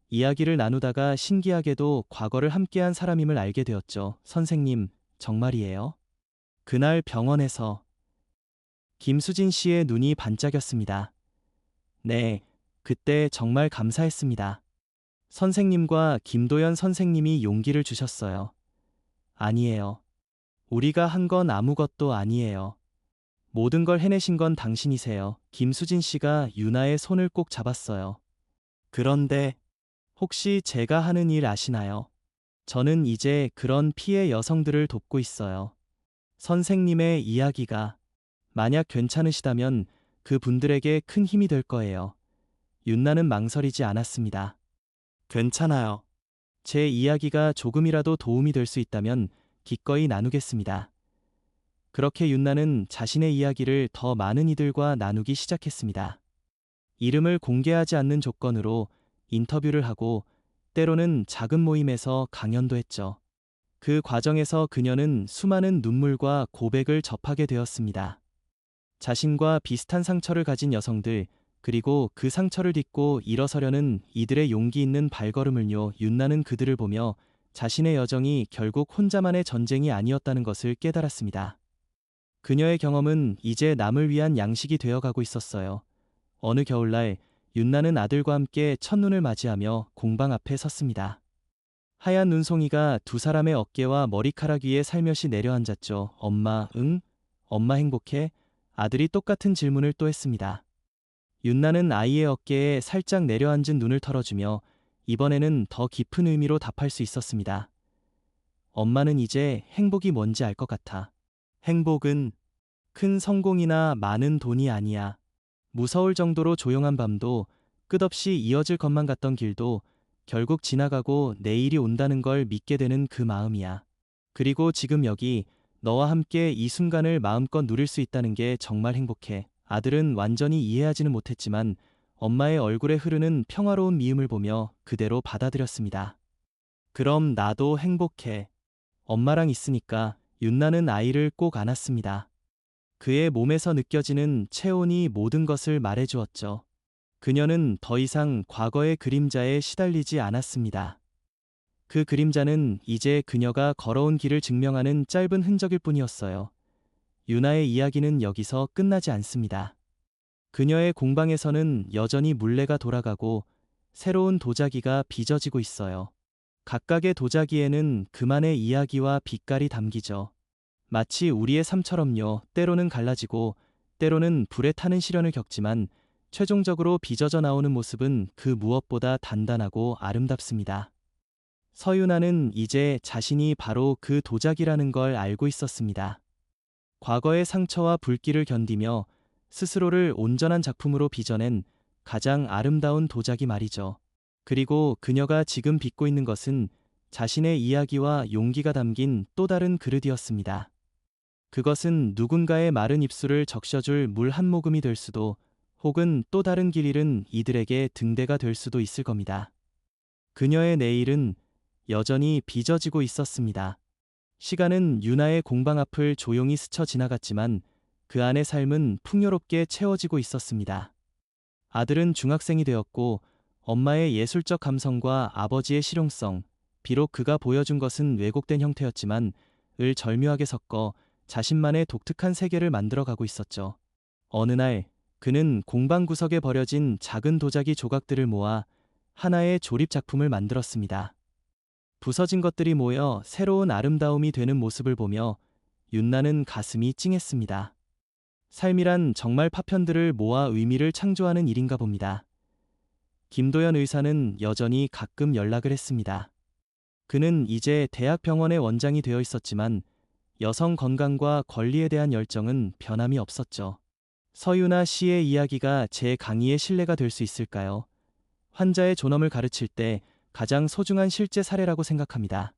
S1: 이야기를 나누다가 신기하게도 과거를 함께한 사람임을 알게 되었죠. 선생님, 정말이에요? 그날 병원에서 김수진 씨의 눈이 반짝였습니다. 네, 그때 정말 감사했습니다. 선생님과 김도연 선생님이 용기를 주셨어요. 아니에요. 우리가 한 건 아무것도 아니에요. 모든 걸 해내신 건 당신이세요. 김수진 씨가 윤아의 손을 꼭 잡았어요. 그런데 혹시 제가 하는 일 아시나요? 저는 이제 그런 피해 여성들을 돕고 있어요. 선생님의 이야기가 만약 괜찮으시다면 그 분들에게 큰 힘이 될 거예요. 윤나는 망설이지 않았습니다. 괜찮아요. 제 이야기가 조금이라도 도움이 될 수 있다면 기꺼이 나누겠습니다. 그렇게 윤나는 자신의 이야기를 더 많은 이들과 나누기 시작했습니다. 이름을 공개하지 않는 조건으로 인터뷰를 하고 때로는 작은 모임에서 강연도 했죠. 그 과정에서 그녀는 수많은 눈물과 고백을 접하게 되었습니다. 자신과 비슷한 상처를 가진 여성들, 그리고 그 상처를 딛고 일어서려는 이들의 용기 있는 발걸음을요. 윤나는 그들을 보며 자신의 여정이 결국 혼자만의 전쟁이 아니었다는 것을 깨달았습니다. 그녀의 경험은 이제 남을 위한 양식이 되어가고 있었어요. 어느 겨울날 윤나는 아들과 함께 첫눈을 맞이하며 공방 앞에 섰습니다. 하얀 눈송이가 두 사람의 어깨와 머리카락 위에 살며시 내려앉았죠. 엄마, 응? 엄마 행복해? 아들이 똑같은 질문을 또 했습니다. 윤나는 아이의 어깨에 살짝 내려앉은 눈을 털어주며 이번에는 더 깊은 의미로 답할 수 있었습니다. 엄마는 이제 행복이 뭔지 알 것 같아. 행복은 큰 성공이나 많은 돈이 아니야. 무서울 정도로 조용한 밤도, 끝없이 이어질 것만 같던 길도 결국 지나가고 내일이 온다는 걸 믿게 되는 그 마음이야. 그리고 지금 여기 너와 함께 이 순간을 마음껏 누릴 수 있다는 게 정말 행복해. 아들은 완전히 이해하지는 못했지만 엄마의 얼굴에 흐르는 평화로운 미움을 보며 그대로 받아들였습니다. 그럼 나도 행복해. 엄마랑 있으니까. 윤나는 아이를 꼭 안았습니다. 그의 몸에서 느껴지는 체온이 모든 것을 말해주었죠. 그녀는 더 이상 과거의 그림자에 시달리지 않았습니다. 그 그림자는 이제 그녀가 걸어온 길을 증명하는 짧은 흔적일 뿐이었어요. 윤아의 이야기는 여기서 끝나지 않습니다. 그녀의 공방에서는 여전히 물레가 돌아가고 새로운 도자기가 빚어지고 있어요. 각각의 도자기에는 그만의 이야기와 빛깔이 담기죠. 마치 우리의 삶처럼요. 때로는 갈라지고 때로는 불에 타는 시련을 겪지만 최종적으로 빚어져 나오는 모습은 그 무엇보다 단단하고 아름답습니다. 서윤아는 이제 자신이 바로 그 도자기라는 걸 알고 있었습니다. 과거의 상처와 불길을 견디며 스스로를 온전한 작품으로 빚어낸 가장 아름다운 도자기 말이죠. 그리고 그녀가 지금 빚고 있는 것은 자신의 이야기와 용기가 담긴 또 다른 그릇이었습니다. 그것은 누군가의 마른 입술을 적셔줄 물 한 모금이 될 수도, 혹은 또 다른 길 잃은 이들에게 등대가 될 수도 있을 겁니다. 그녀의 내일은 여전히 빚어지고 있었습니다. 시간은 유나의 공방 앞을 조용히 스쳐 지나갔지만 그 안의 삶은 풍요롭게 채워지고 있었습니다. 아들은 중학생이 되었고 엄마의 예술적 감성과 아버지의 실용성, 비록 그가 보여준 것은 왜곡된 형태였지만 을 절묘하게 섞어 자신만의 독특한 세계를 만들어가고 있었죠. 어느 날 그는 공방 구석에 버려진 작은 도자기 조각들을 모아 하나의 조립 작품을 만들었습니다. 부서진 것들이 모여 새로운 아름다움이 되는 모습을 보며 윤나는 가슴이 찡했습니다. 삶이란 정말 파편들을 모아 의미를 창조하는 일인가 봅니다. 김도연 의사는 여전히 가끔 연락을 했습니다. 그는 이제 대학병원의 원장이 되어 있었지만 여성 건강과 권리에 대한 열정은 변함이 없었죠. 서유나 씨의 이야기가 제 강의의 신뢰가 될 수 있을까요? 환자의 존엄을 가르칠 때 가장 소중한 실제 사례라고 생각합니다.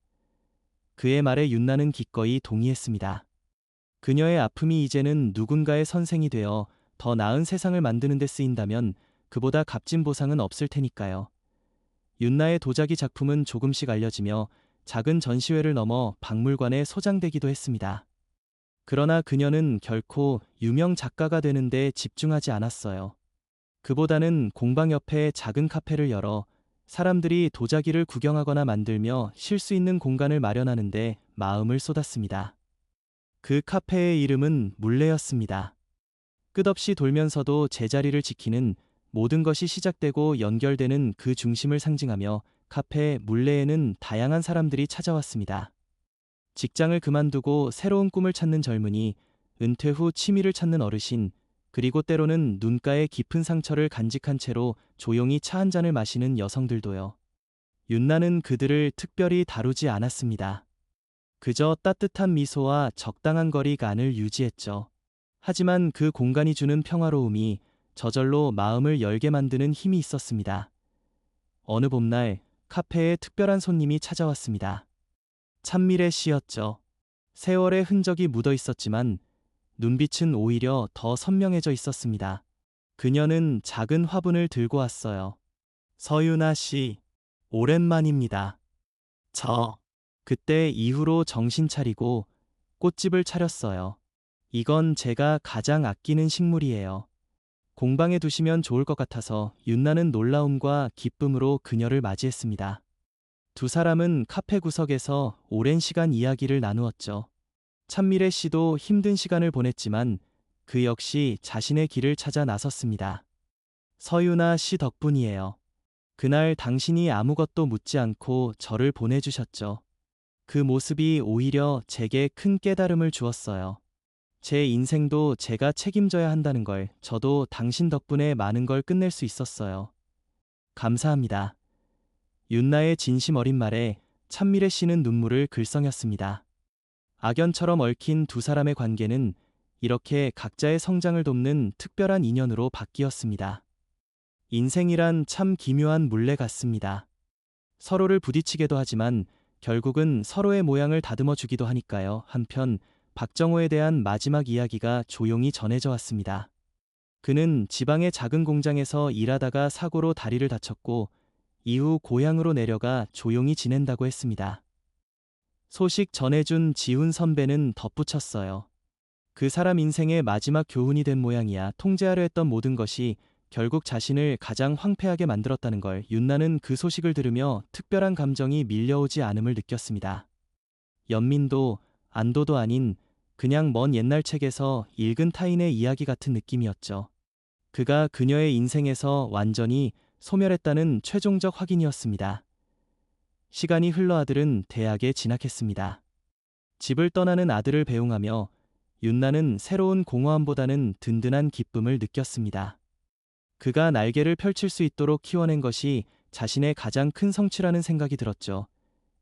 S1: 그의 말에 윤나는 기꺼이 동의했습니다. 그녀의 아픔이 이제는 누군가의 선생이 되어 더 나은 세상을 만드는 데 쓰인다면 그보다 값진 보상은 없을 테니까요. 윤나의 도자기 작품은 조금씩 알려지며 작은 전시회를 넘어 박물관에 소장되기도 했습니다. 그러나 그녀는 결코 유명 작가가 되는 데 집중하지 않았어요. 그보다는 공방 옆에 작은 카페를 열어 사람들이 도자기를 구경하거나 만들며 쉴 수 있는 공간을 마련하는 데 마음을 쏟았습니다. 그 카페의 이름은 물레였습니다. 끝없이 돌면서도 제자리를 지키는, 모든 것이 시작되고 연결되는 그 중심을 상징하며 카페 물레에는 다양한 사람들이 찾아왔습니다. 직장을 그만두고 새로운 꿈을 찾는 젊은이, 은퇴 후 취미를 찾는 어르신, 그리고 때로는 눈가에 깊은 상처를 간직한 채로 조용히 차 한 잔을 마시는 여성들도요. 윤나는 그들을 특별히 다루지 않았습니다. 그저 따뜻한 미소와 적당한 거리감을 유지했죠. 하지만 그 공간이 주는 평화로움이 저절로 마음을 열게 만드는 힘이 있었습니다. 어느 봄날 카페에 특별한 손님이 찾아왔습니다. 찬미래 씨였죠. 세월의 흔적이 묻어 있었지만 눈빛은 오히려 더 선명해져 있었습니다. 그녀는 작은 화분을 들고 왔어요. 서유나 씨, 오랜만입니다. 그때 이후로 정신 차리고 꽃집을 차렸어요. 이건 제가 가장 아끼는 식물이에요. 공방에 두시면 좋을 것 같아서. 윤나는 놀라움과 기쁨으로 그녀를 맞이했습니다. 두 사람은 카페 구석에서 오랜 시간 이야기를 나누었죠. 찬미래 씨도 힘든 시간을 보냈지만 그 역시 자신의 길을 찾아 나섰습니다. 서유나 씨 덕분이에요. 그날 당신이 아무것도 묻지 않고 저를 보내주셨죠. 그 모습이 오히려 제게 큰 깨달음을 주었어요. 제 인생도 제가 책임져야 한다는 걸, 저도 당신 덕분에 많은 걸 끝낼 수 있었어요. 감사합니다. 윤나의 진심 어린 말에 찬미래 씨는 눈물을 글썽였습니다. 악연처럼 얽힌 두 사람의 관계는 이렇게 각자의 성장을 돕는 특별한 인연으로 바뀌었습니다. 인생이란 참 기묘한 물레 같습니다. 서로를 부딪히게도 하지만 결국은 서로의 모양을 다듬어 주기도 하니까요. 한편 박정호에 대한 마지막 이야기가 조용히 전해져 왔습니다. 그는 지방의 작은 공장에서 일하다가 사고로 다리를 다쳤고 이후 고향으로 내려가 조용히 지낸다고 했습니다. 소식 전해준 지훈 선배는 덧붙였어요. 그 사람 인생의 마지막 교훈이 된 모양이야. 통제하려 했던 모든 것이 결국 자신을 가장 황폐하게 만들었다는 걸. 윤나는 그 소식을 들으며 특별한 감정이 밀려오지 않음을 느꼈습니다. 연민도 안도도 아닌 그냥 먼 옛날 책에서 읽은 타인의 이야기 같은 느낌이었죠. 그가 그녀의 인생에서 완전히 소멸했다는 최종적 확인이었습니다. 시간이 흘러 아들은 대학에 진학했습니다. 집을 떠나는 아들을 배웅하며 윤나는 새로운 공허함보다는 든든한 기쁨을 느꼈습니다. 그가 날개를 펼칠 수 있도록 키워낸 것이 자신의 가장 큰 성취라는 생각이 들었죠.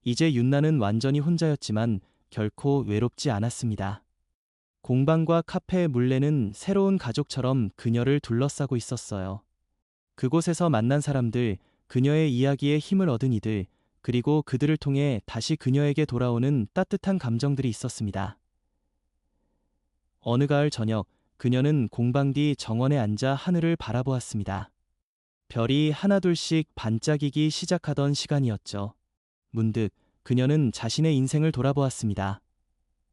S1: 이제 윤나는 완전히 혼자였지만 결코 외롭지 않았습니다. 공방과 카페의 물레는 새로운 가족처럼 그녀를 둘러싸고 있었어요. 그곳에서 만난 사람들, 그녀의 이야기에 힘을 얻은 이들, 그리고 그들을 통해 다시 그녀에게 돌아오는 따뜻한 감정들이 있었습니다. 어느 가을 저녁, 그녀는 공방 뒤 정원에 앉아 하늘을 바라보았습니다. 별이 하나둘씩 반짝이기 시작하던 시간이었죠. 문득 그녀는 자신의 인생을 돌아보았습니다.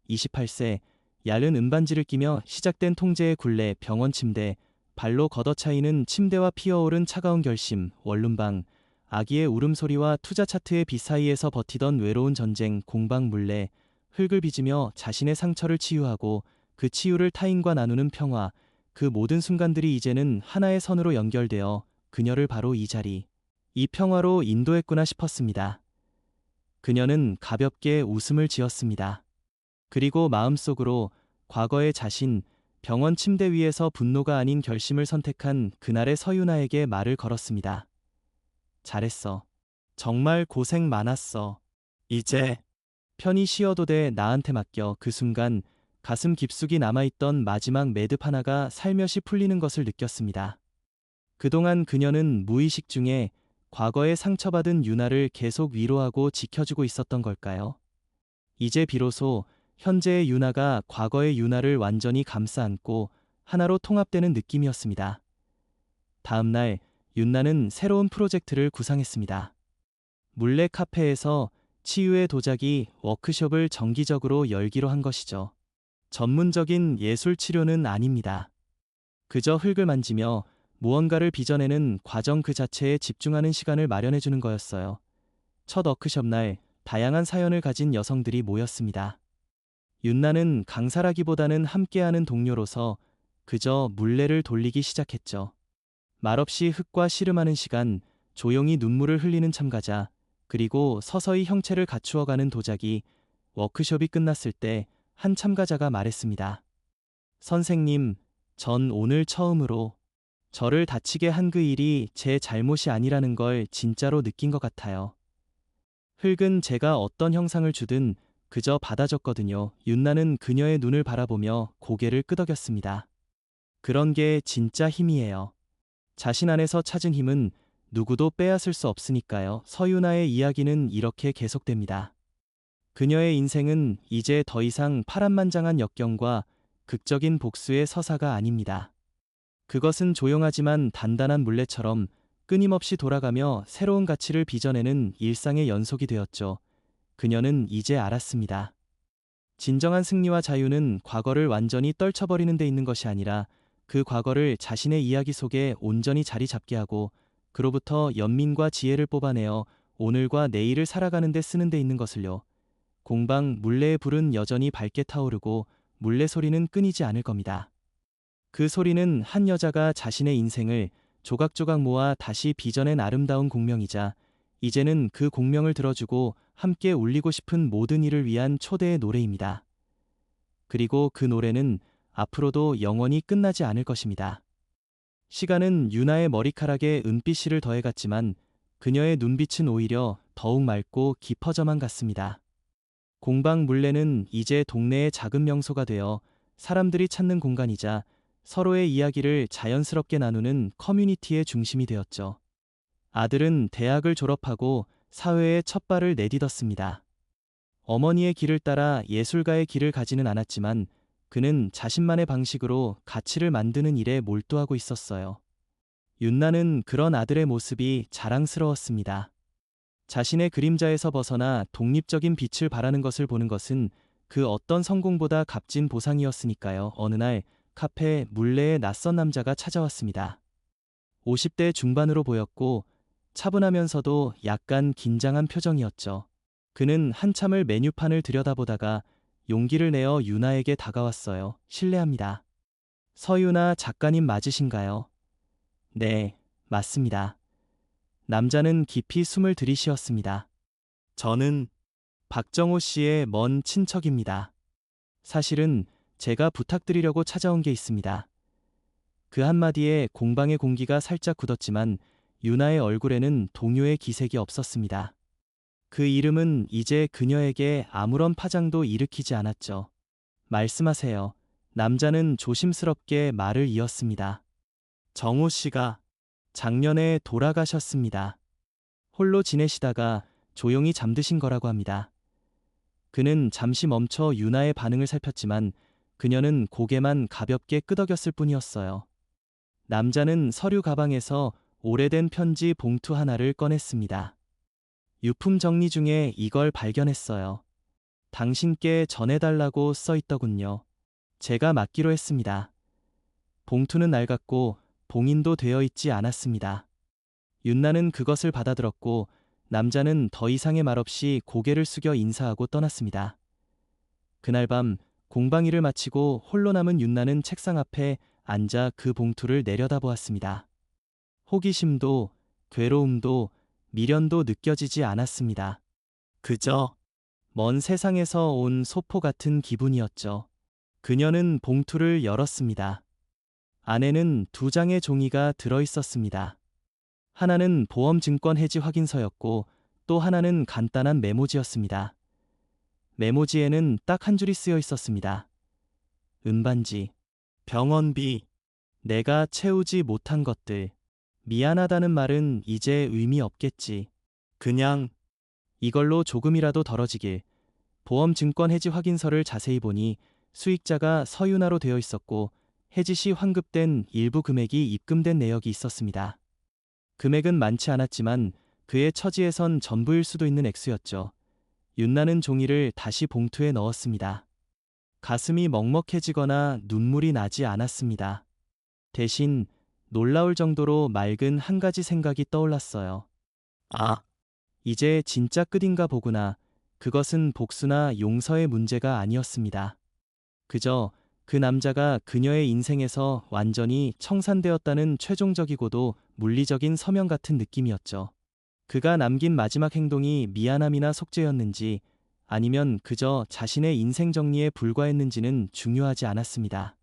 S1: 28세, 얇은 은반지를 끼며 시작된 통제의 굴레, 병원 침대, 발로 걷어차이는 침대와 피어오른 차가운 결심, 원룸방, 아기의 울음소리와 투자 차트의 빛 사이에서 버티던 외로운 전쟁, 공방 물레, 흙을 빚으며 자신의 상처를 치유하고 그 치유를 타인과 나누는 평화, 그 모든 순간들이 이제는 하나의 선으로 연결되어 그녀를 바로 이 자리, 이 평화로 인도했구나 싶었습니다. 그녀는 가볍게 웃음을 지었습니다. 그리고 마음속으로 과거의 자신, 병원 침대 위에서 분노가 아닌 결심을 선택한 그날의 서유나에게 말을 걸었습니다. 잘했어. 정말 고생 많았어. 이제 편히 쉬어도 돼. 나한테 맡겨. 그 순간 가슴 깊숙이 남아있던 마지막 매듭 하나가 살며시 풀리는 것을 느꼈습니다. 그동안 그녀는 무의식 중에 과거에 상처받은 유나를 계속 위로하고 지켜주고 있었던 걸까요? 이제 비로소 현재의 유나가 과거의 유나를 완전히 감싸 안고 하나로 통합되는 느낌이었습니다. 다음 날 윤나는 새로운 프로젝트를 구상했습니다. 물레 카페에서 치유의 도자기 워크숍을 정기적으로 열기로 한 것이죠. 전문적인 예술 치료는 아닙니다. 그저 흙을 만지며 무언가를 빚어내는 과정 그 자체에 집중하는 시간을 마련해주는 거였어요. 첫 워크숍 날 다양한 사연을 가진 여성들이 모였습니다. 윤나는 강사라기보다는 함께하는 동료로서 그저 물레를 돌리기 시작했죠. 말없이 흙과 씨름하는 시간, 조용히 눈물을 흘리는 참가자, 그리고 서서히 형체를 갖추어가는 도자기. 워크숍이 끝났을 때 한 참가자가 말했습니다. 선생님, 전 오늘 처음으로 저를 다치게 한 그 일이 제 잘못이 아니라는 걸 진짜로 느낀 것 같아요. 흙은 제가 어떤 형상을 주든 그저 받아줬거든요. 윤나는 그녀의 눈을 바라보며 고개를 끄덕였습니다. 그런 게 진짜 힘이에요. 자신 안에서 찾은 힘은 누구도 빼앗을 수 없으니까요. 서유나의 이야기는 이렇게 계속됩니다. 그녀의 인생은 이제 더 이상 파란만장한 역경과 극적인 복수의 서사가 아닙니다. 그것은 조용하지만 단단한 물레처럼 끊임없이 돌아가며 새로운 가치를 빚어내는 일상의 연속이 되었죠. 그녀는 이제 알았습니다. 진정한 승리와 자유는 과거를 완전히 떨쳐버리는 데 있는 것이 아니라 그 과거를 자신의 이야기 속에 온전히 자리 잡게 하고 그로부터 연민과 지혜를 뽑아내어 오늘과 내일을 살아가는 데 쓰는 데 있는 것을요. 공방 물레의 불은 여전히 밝게 타오르고 물레 소리는 끊이지 않을 겁니다. 그 소리는 한 여자가 자신의 인생을 조각조각 모아 다시 빚어낸 아름다운 공명이자 이제는 그 공명을 들어주고 함께 울리고 싶은 모든 이를 위한 초대의 노래입니다. 그리고 그 노래는 앞으로도 영원히 끝나지 않을 것입니다. 시간은 유나의 머리카락에 은빛실을 더해갔지만 그녀의 눈빛은 오히려 더욱 맑고 깊어져만 갔습니다. 공방 물레는 이제 동네의 작은 명소가 되어 사람들이 찾는 공간이자 서로의 이야기를 자연스럽게 나누는 커뮤니티의 중심이 되었죠. 아들은 대학을 졸업하고 사회에 첫 발을 내딛었습니다. 어머니의 길을 따라 예술가의 길을 가지는 않았지만 그는 자신만의 방식으로 가치를 만드는 일에 몰두하고 있었어요. 윤나는 그런 아들의 모습이 자랑스러웠습니다. 자신의 그림자에서 벗어나 독립적인 빛을 발하는 것을 보는 것은 그 어떤 성공보다 값진 보상이었으니까요. 어느 날 카페에 물레의 낯선 남자가 찾아왔습니다. 50대 중반으로 보였고 차분하면서도 약간 긴장한 표정이었죠. 그는 한참을 메뉴판을 들여다보다가 용기를 내어 유나에게 다가왔어요. 실례합니다. 서유나 작가님 맞으신가요? 네, 맞습니다. 남자는 깊이 숨을 들이쉬었습니다. 저는 박정호 씨의 먼 친척입니다. 사실은 제가 부탁드리려고 찾아온 게 있습니다. 그 한마디에 공방의 공기가 살짝 굳었지만 유나의 얼굴에는 동요의 기색이 없었습니다. 그 이름은 이제 그녀에게 아무런 파장도 일으키지 않았죠. 말씀하세요. 남자는 조심스럽게 말을 이었습니다. 정호 씨가 작년에 돌아가셨습니다. 홀로 지내시다가 조용히 잠드신 거라고 합니다. 그는 잠시 멈춰 유나의 반응을 살폈지만 그녀는 고개만 가볍게 끄덕였을 뿐이었어요. 남자는 서류 가방에서 오래된 편지 봉투 하나를 꺼냈습니다. 유품 정리 중에 이걸 발견했어요. 당신께 전해달라고 써 있더군요. 제가 맡기로 했습니다. 봉투는 낡았고 봉인도 되어 있지 않았습니다. 윤나는 그것을 받아들었고 남자는 더 이상의 말 없이 고개를 숙여 인사하고 떠났습니다. 그날 밤 공방일을 마치고 홀로 남은 윤나는 책상 앞에 앉아 그 봉투를 내려다보았습니다. 호기심도 괴로움도 미련도 느껴지지 않았습니다. 그저 먼 세상에서 온 소포 같은 기분이었죠. 그녀는 봉투를 열었습니다. 안에는 2장의 종이가 들어 있었습니다. 하나는 보험증권 해지 확인서였고 또 하나는 간단한 메모지였습니다. 메모지에는 딱 한 줄이 쓰여 있었습니다. 은반지, 병원비, 내가 채우지 못한 것들. 미안하다는 말은 이제 의미 없겠지. 그냥 이걸로 조금이라도 덜어지길. 보험증권 해지 확인서를 자세히 보니 수익자가 서윤아로 되어 있었고 해지 시 환급된 일부 금액이 입금된 내역이 있었습니다. 금액은 많지 않았지만 그의 처지에선 전부일 수도 있는 액수였죠. 윤나는 종이를 다시 봉투에 넣었습니다. 가슴이 먹먹해지거나 눈물이 나지 않았습니다. 대신 놀라울 정도로 맑은 한 가지 생각이 떠올랐어요. 아, 이제 진짜 끝인가 보구나. 그것은 복수나 용서의 문제가 아니었습니다. 그저 그 남자가 그녀의 인생에서 완전히 청산되었다는 최종적이고도 물리적인 서명 같은 느낌이었죠. 그가 남긴 마지막 행동이 미안함이나 속죄였는지 아니면 그저 자신의 인생 정리에 불과했는지는 중요하지 않았습니다.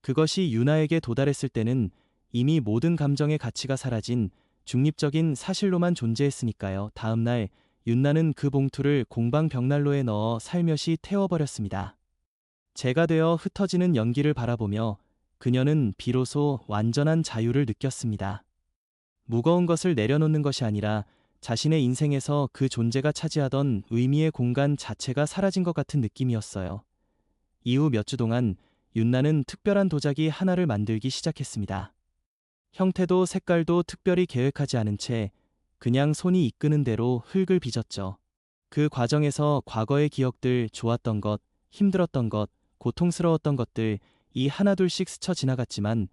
S1: 그것이 유나에게 도달했을 때는 이미 모든 감정의 가치가 사라진 중립적인 사실로만 존재했으니까요. 다음 날 윤나는 그 봉투를 공방 벽난로에 넣어 살며시 태워버렸습니다. 재가 되어 흩어지는 연기를 바라보며 그녀는 비로소 완전한 자유를 느꼈습니다. 무거운 것을 내려놓는 것이 아니라 자신의 인생에서 그 존재가 차지하던 의미의 공간 자체가 사라진 것 같은 느낌이었어요. 이후 몇 주 동안 윤나는 특별한 도자기 하나를 만들기 시작했습니다. 형태도 색깔도 특별히 계획하지 않은 채 그냥 손이 이끄는 대로 흙을 빚었죠. 그 과정에서 과거의 기억들, 좋았던 것, 힘들었던 것, 고통스러웠던 것들 이 하나둘씩 스쳐 지나갔지만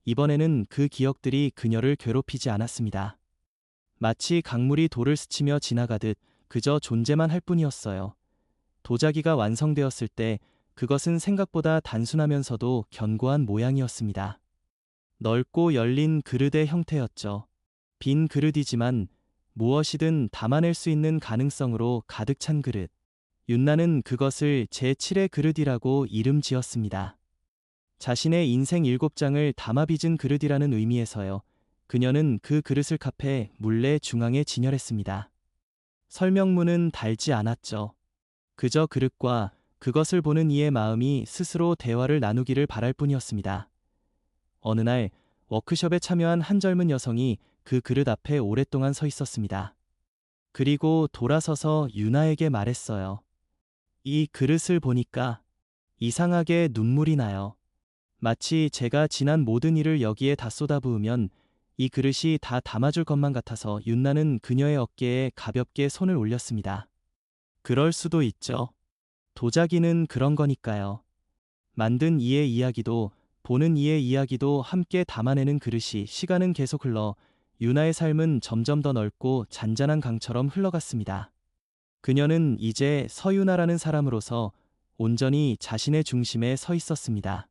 S1: 이번에는 그 기억들이 그녀를 괴롭히지 않았습니다. 마치 강물이 돌을 스치며 지나가듯 그저 존재만 할 뿐이었어요. 도자기가 완성되었을 때 그것은 생각보다 단순하면서도 견고한 모양이었습니다. 넓고 열린 그릇의 형태였죠. 빈 그릇이지만 무엇이든 담아낼 수 있는 가능성으로 가득 찬 그릇. 윤나는 그것을 제7의 그릇이라고 이름 지었습니다. 자신의 인생 7장을 담아 빚은 그릇이라는 의미에서요. 그녀는 그 그릇을 카페 물레 중앙에 진열했습니다. 설명문은 달지 않았죠. 그저 그릇과 그것을 보는 이의 마음이 스스로 대화를 나누기를 바랄 뿐이었습니다. 어느 날 워크숍에 참여한 한 젊은 여성이 그 그릇 앞에 오랫동안 서 있었습니다. 그리고 돌아서서 유나에게 말했어요. 이 그릇을 보니까 이상하게 눈물이 나요. 마치 제가 지난 모든 일을 여기에 다 쏟아부으면 이 그릇이 다 담아줄 것만 같아서. 윤나는 그녀의 어깨에 가볍게 손을 올렸습니다. 그럴 수도 있죠. 도자기는 그런 거니까요. 만든 이의 이야기도 보는 이의 이야기도 함께 담아내는 그릇이. 시간은 계속 흘러 유나의 삶은 점점 더 넓고 잔잔한 강처럼 흘러갔습니다. 그녀는 이제 서유나라는 사람으로서 온전히 자신의 중심에 서 있었습니다.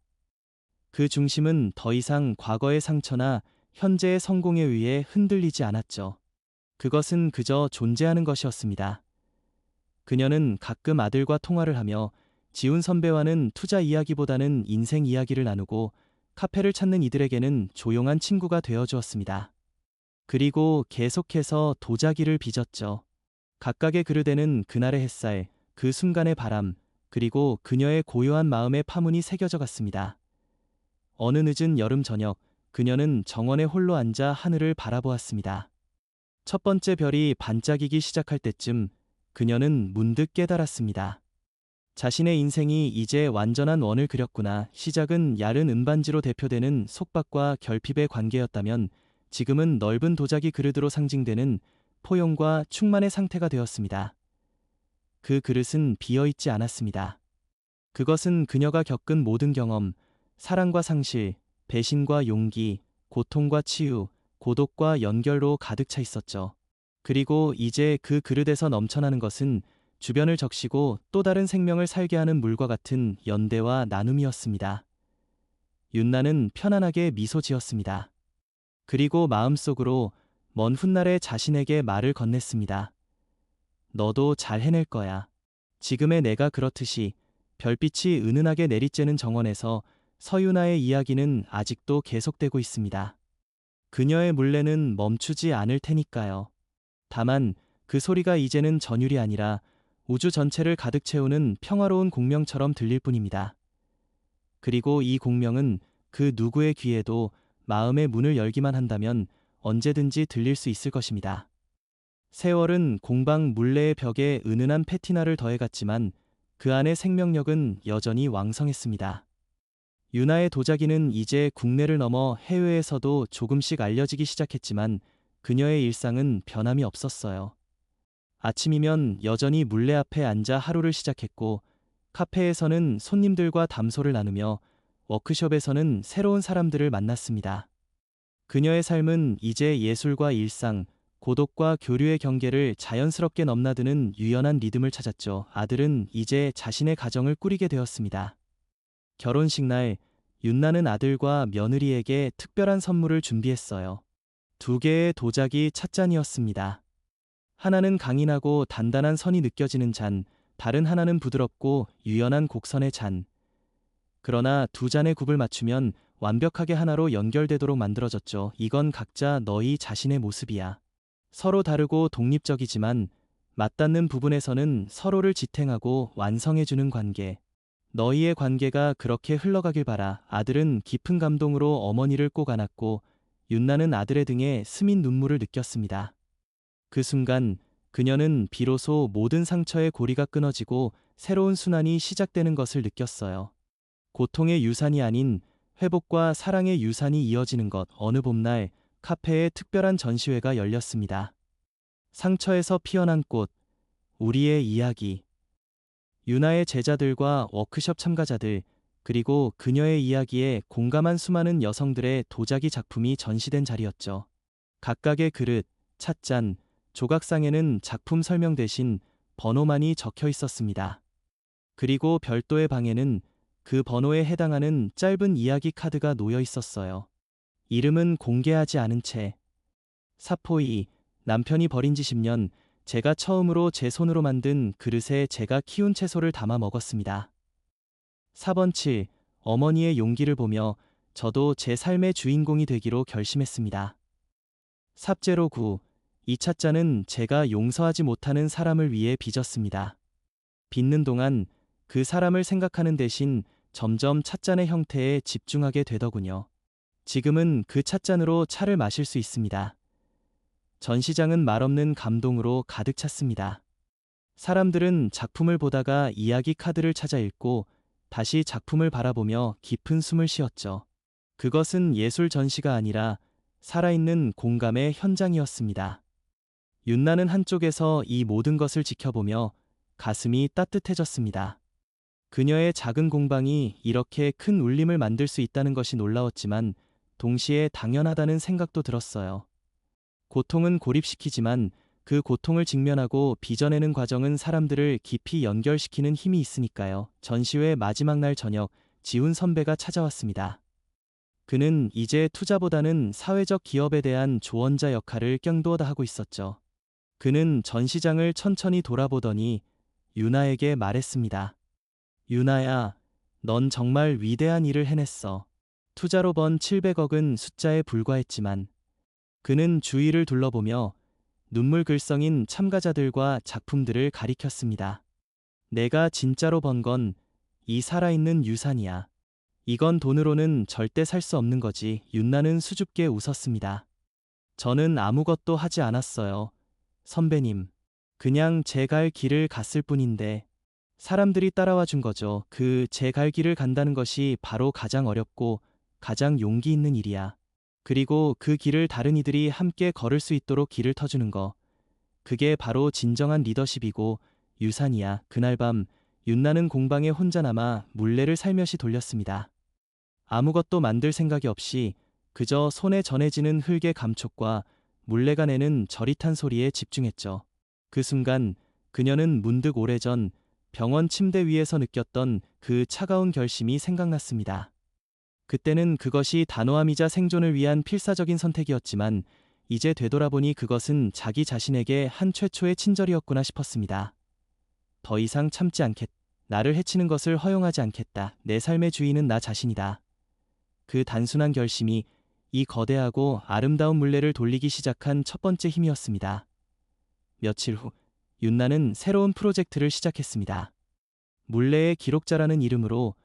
S1: 그 중심은 더 이상 과거의 상처나 현재의 성공에 의해 흔들리지 않았죠. 그것은 그저 존재하는 것이었습니다. 그녀는 가끔 아들과 통화를 하며 지훈 선배와는 투자 이야기보다는 인생 이야기를 나누고 카페를 찾는 이들에게는 조용한 친구가 되어 주었습니다. 그리고 계속해서 도자기를 빚었죠. 각각의 그릇에는 그날의 햇살, 그 순간의 바람, 그리고 그녀의 고요한 마음의 파문이 새겨져 갔습니다. 어느 늦은 여름 저녁, 그녀는 정원에 홀로 앉아 하늘을 바라보았습니다. 첫 번째 별이 반짝이기 시작할 때쯤 그녀는 문득 깨달았습니다. 자신의 인생이 이제 완전한 원을 그렸구나. 시작은 얇은 은반지로 대표되는 속박과 결핍의 관계였다면 지금은 넓은 도자기 그릇으로 상징되는 포용과 충만의 상태가 되었습니다. 그 그릇은 비어있지 않았습니다. 그것은 그녀가 겪은 모든 경험, 사랑과 상실, 배신과 용기, 고통과 치유, 고독과 연결로 가득 차 있었죠. 그리고 이제 그 그릇에서 넘쳐나는 것은 주변을 적시고 또 다른 생명을 살게 하는 물과 같은 연대와 나눔이었습니다. 윤나는 편안하게 미소 지었습니다. 그리고 마음속으로 먼 훗날에 자신에게 말을 건넸습니다. 너도 잘 해낼 거야. 지금의 내가 그렇듯이 별빛이 은은하게 내리쬐는 정원에서 서윤아의 이야기는 아직도 계속되고 있습니다. 그녀의 물레는 멈추지 않을 테니까요. 다만 그 소리가 이제는 전율이 아니라 우주 전체를 가득 채우는 평화로운 공명처럼 들릴 뿐입니다. 그리고 이 공명은 그 누구의 귀에도 마음의 문을 열기만 한다면 언제든지 들릴 수 있을 것입니다. 세월은 공방 물레의 벽에 은은한 패티나를 더해갔지만 그 안의 생명력은 여전히 왕성했습니다. 윤하의 도자기는 이제 국내를 넘어 해외에서도 조금씩 알려지기 시작했지만 그녀의 일상은 변함이 없었어요. 아침이면 여전히 물레 앞에 앉아 하루를 시작했고, 카페에서는 손님들과 담소를 나누며 워크숍에서는 새로운 사람들을 만났습니다. 그녀의 삶은 이제 예술과 일상, 고독과 교류의 경계를 자연스럽게 넘나드는 유연한 리듬을 찾았죠. 아들은 이제 자신의 가정을 꾸리게 되었습니다. 결혼식 날, 윤나는 아들과 며느리에게 특별한 선물을 준비했어요. 두 개의 도자기 찻잔이었습니다. 하나는 강인하고 단단한 선이 느껴지는 잔, 다른 하나는 부드럽고 유연한 곡선의 잔. 그러나 두 잔의 굽을 맞추면 완벽하게 하나로 연결되도록 만들어졌죠. 이건 각자 너희 자신의 모습이야. 서로 다르고 독립적이지만 맞닿는 부분에서는 서로를 지탱하고 완성해주는 관계. 너희의 관계가 그렇게 흘러가길 바라. 아들은 깊은 감동으로 어머니를 꼭 안았고 윤나는 아들의 등에 스민 눈물을 느꼈습니다. 그 순간 그녀는 비로소 모든 상처의 고리가 끊어지고 새로운 순환이 시작되는 것을 느꼈어요. 고통의 유산이 아닌 회복과 사랑의 유산이 이어지는 것. 어느 봄날 카페에 특별한 전시회가 열렸습니다. 상처에서 피어난 꽃, 우리의 이야기. 윤하의 제자들과 워크숍 참가자들, 그리고 그녀의 이야기에 공감한 수많은 여성들의 도자기 작품이 전시된 자리였죠. 각각의 그릇, 찻잔, 조각상에는 작품 설명 대신 번호만이 적혀 있었습니다. 그리고 별도의 방에는 그 번호에 해당하는 짧은 이야기 카드가 놓여 있었어요. 이름은 공개하지 않은 채. 사포이, 남편이 버린 지 10년, 제가 처음으로 제 손으로 만든 그릇에 제가 키운 채소를 담아 먹었습니다. 4번 7, 어머니의 용기를 보며 저도 제 삶의 주인공이 되기로 결심했습니다. 삽제로 9, 이 찻잔은 제가 용서하지 못하는 사람을 위해 빚었습니다. 빚는 동안 그 사람을 생각하는 대신 점점 찻잔의 형태에 집중하게 되더군요. 지금은 그 찻잔으로 차를 마실 수 있습니다. 전시장은 말없는 감동으로 가득 찼습니다. 사람들은 작품을 보다가 이야기 카드를 찾아 읽고 다시 작품을 바라보며 깊은 숨을 쉬었죠. 그것은 예술 전시가 아니라 살아있는 공감의 현장이었습니다. 윤나는 한쪽에서 이 모든 것을 지켜보며 가슴이 따뜻해졌습니다. 그녀의 작은 공방이 이렇게 큰 울림을 만들 수 있다는 것이 놀라웠지만 동시에 당연하다는 생각도 들었어요. 고통은 고립시키지만 그 고통을 직면하고 빚어내는 과정은 사람들을 깊이 연결시키는 힘이 있으니까요. 전시회 마지막 날 저녁, 지훈 선배가 찾아왔습니다. 그는 이제 투자보다는 사회적 기업에 대한 조언자 역할을 껴도하다 하고 있었죠. 그는 전시장을 천천히 돌아보더니 윤아에게 말했습니다. 윤아야, 넌 정말 위대한 일을 해냈어. 투자로 번 700억은 숫자에 불과했지만. 그는 주위를 둘러보며 눈물 글썽인 참가자들과 작품들을 가리켰습니다. 내가 진짜로 번 건 이 살아있는 유산이야. 이건 돈으로는 절대 살 수 없는 거지. 윤나는 수줍게 웃었습니다. 저는 아무것도 하지 않았어요. 선배님. 그냥 제 갈 길을 갔을 뿐인데 사람들이 따라와 준 거죠. 제 갈 길을 간다는 것이 바로 가장 어렵고 가장 용기 있는 일이야. 그리고 그 길을 다른 이들이 함께 걸을 수 있도록 길을 터주는 거. 그게 바로 진정한 리더십이고 유산이야. 그날 밤 윤나는 공방에 혼자 남아 물레를 살며시 돌렸습니다. 아무것도 만들 생각이 없이 그저 손에 전해지는 흙의 감촉과 물레가 내는 저릿한 소리에 집중했죠. 그 순간 그녀는 문득 오래전 병원 침대 위에서 느꼈던 그 차가운 결심이 생각났습니다. 그때는 그것이 단호함이자 생존을 위한 필사적인 선택이었지만 이제 되돌아보니 그것은 자기 자신에게 한 최초의 친절이었구나 싶었습니다. 더 이상 참지 않겠다. 나를 해치는 것을 허용하지 않겠다. 내 삶의 주인은 나 자신이다. 그 단순한 결심이 이 거대하고 아름다운 물레를 돌리기 시작한 첫 번째 힘이었습니다. 며칠 후, 윤나는 새로운 프로젝트를 시작했습니다. 물레의 기록자라는 이름으로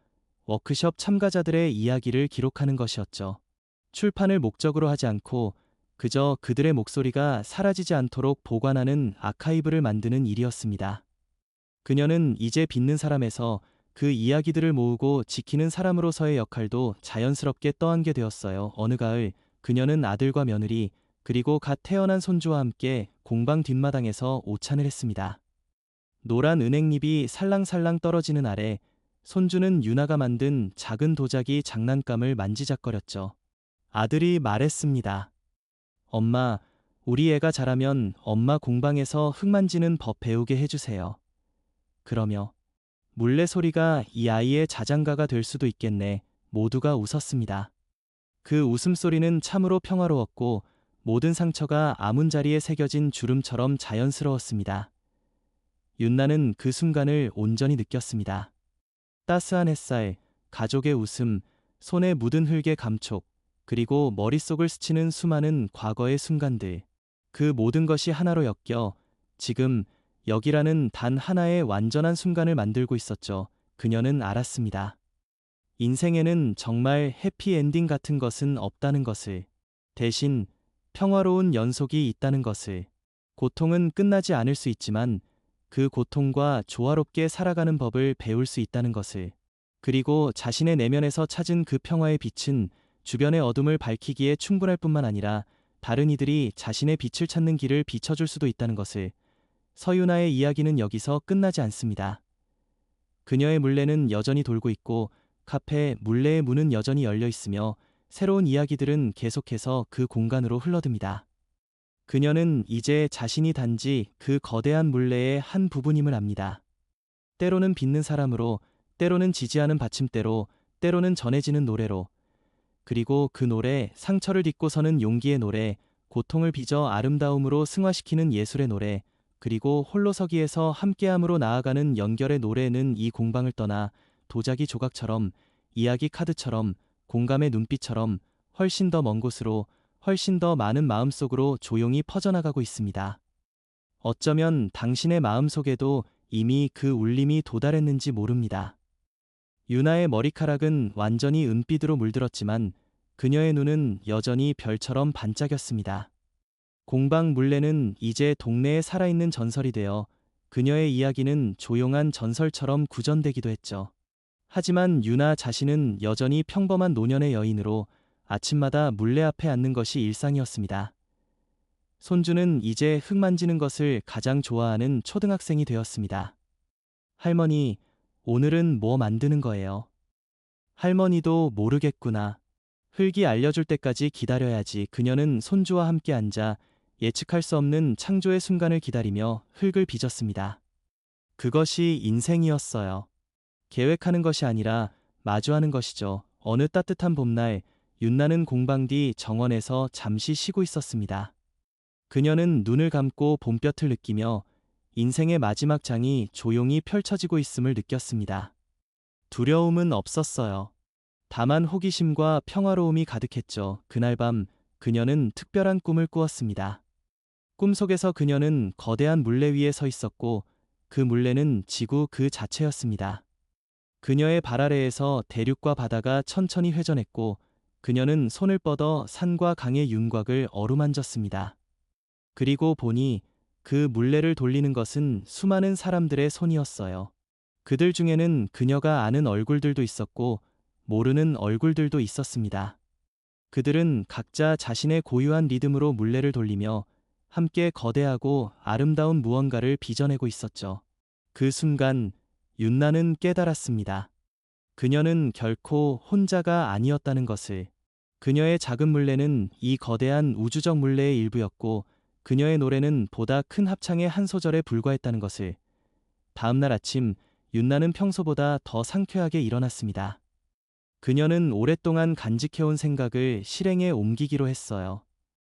S1: 워크숍 참가자들의 이야기를 기록하는 것이었죠. 출판을 목적으로 하지 않고 그저 그들의 목소리가 사라지지 않도록 보관하는 아카이브를 만드는 일이었습니다. 그녀는 이제 빚는 사람에서 그 이야기들을 모으고 지키는 사람으로서의 역할도 자연스럽게 떠안게 되었어요. 어느 가을 그녀는 아들과 며느리 그리고 갓 태어난 손주와 함께 공방 뒷마당에서 오찬을 했습니다. 노란 은행잎이 살랑살랑 떨어지는 아래 손주는 유나가 만든 작은 도자기 장난감을 만지작거렸죠. 아들이 말했습니다. 엄마, 우리 애가 자라면 엄마 공방에서 흙 만지는 법 배우게 해주세요. 그러며 물레 소리가 이 아이의 자장가가 될 수도 있겠네. 모두가 웃었습니다. 그 웃음소리는 참으로 평화로웠고 모든 상처가 아문 자리에 새겨진 주름처럼 자연스러웠습니다. 윤나는 그 순간을 온전히 느꼈습니다. 따스한 햇살, 가족의 웃음, 손에 묻은 흙의 감촉, 그리고 머릿속을 스치는 수많은 과거의 순간들. 그 모든 것이 하나로 엮여 지금 여기라는 단 하나의 완전한 순간을 만들고 있었죠. 그녀는 알았습니다. 인생에는 정말 해피엔딩 같은 것은 없다는 것을. 대신 평화로운 연속이 있다는 것을. 고통은 끝나지 않을 수 있지만 그 고통과 조화롭게 살아가는 법을 배울 수 있다는 것을. 그리고 자신의 내면에서 찾은 그 평화의 빛은 주변의 어둠을 밝히기에 충분할 뿐만 아니라 다른 이들이 자신의 빛을 찾는 길을 비춰줄 수도 있다는 것을. 서유나의 이야기는 여기서 끝나지 않습니다. 그녀의 물레는 여전히 돌고 있고 카페 물레의 문은 여전히 열려 있으며 새로운 이야기들은 계속해서 그 공간으로 흘러듭니다. 그녀는 이제 자신이 단지 그 거대한 물레의 한 부분임을 압니다. 때로는 빚는 사람으로, 때로는 지지하는 받침대로, 때로는 전해지는 노래로. 그리고 그 노래, 상처를 딛고 서는 용기의 노래, 고통을 빚어 아름다움으로 승화시키는 예술의 노래, 그리고 홀로서기에서 함께함으로 나아가는 연결의 노래는 이 공방을 떠나 도자기 조각처럼, 이야기 카드처럼, 공감의 눈빛처럼 훨씬 더 먼 곳으로, 훨씬 더 많은 마음속으로 조용히 퍼져나가고 있습니다. 어쩌면 당신의 마음속에도 이미 그 울림이 도달했는지 모릅니다. 유나의 머리카락은 완전히 은빛으로 물들었지만 그녀의 눈은 여전히 별처럼 반짝였습니다. 공방 물레는 이제 동네에 살아있는 전설이 되어 그녀의 이야기는 조용한 전설처럼 구전되기도 했죠. 하지만 유나 자신은 여전히 평범한 노년의 여인으로 아침마다 물레 앞에 앉는 것이 일상이었습니다. 손주는 이제 흙 만지는 것을 가장 좋아하는 초등학생이 되었습니다. 할머니, 오늘은 뭐 만드는 거예요? 할머니도 모르겠구나. 흙이 알려줄 때까지 기다려야지. 그녀는 손주와 함께 앉아 예측할 수 없는 창조의 순간을 기다리며 흙을 빚었습니다. 그것이 인생이었어요. 계획하는 것이 아니라 마주하는 것이죠. 어느 따뜻한 봄날, 윤나는 공방 뒤 정원에서 잠시 쉬고 있었습니다. 그녀는 눈을 감고 봄볕을 느끼며 인생의 마지막 장이 조용히 펼쳐지고 있음을 느꼈습니다. 두려움은 없었어요. 다만 호기심과 평화로움이 가득했죠. 그날 밤 그녀는 특별한 꿈을 꾸었습니다. 꿈속에서 그녀는 거대한 물레 위에 서 있었고 그 물레는 지구 그 자체였습니다. 그녀의 발 아래에서 대륙과 바다가 천천히 회전했고 그녀는 손을 뻗어 산과 강의 윤곽을 어루만졌습니다. 그리고 보니 그 물레를 돌리는 것은 수많은 사람들의 손이었어요. 그들 중에는 그녀가 아는 얼굴들도 있었고 모르는 얼굴들도 있었습니다. 그들은 각자 자신의 고유한 리듬으로 물레를 돌리며 함께 거대하고 아름다운 무언가를 빚어내고 있었죠. 그 순간 윤나는 깨달았습니다. 그녀는 결코 혼자가 아니었다는 것을. 그녀의 작은 물레는 이 거대한 우주적 물레의 일부였고 그녀의 노래는 보다 큰 합창의 한 소절에 불과했다는 것을. 다음 날 아침 윤나는 평소보다 더 상쾌하게 일어났습니다. 그녀는 오랫동안 간직해온 생각을 실행에 옮기기로 했어요.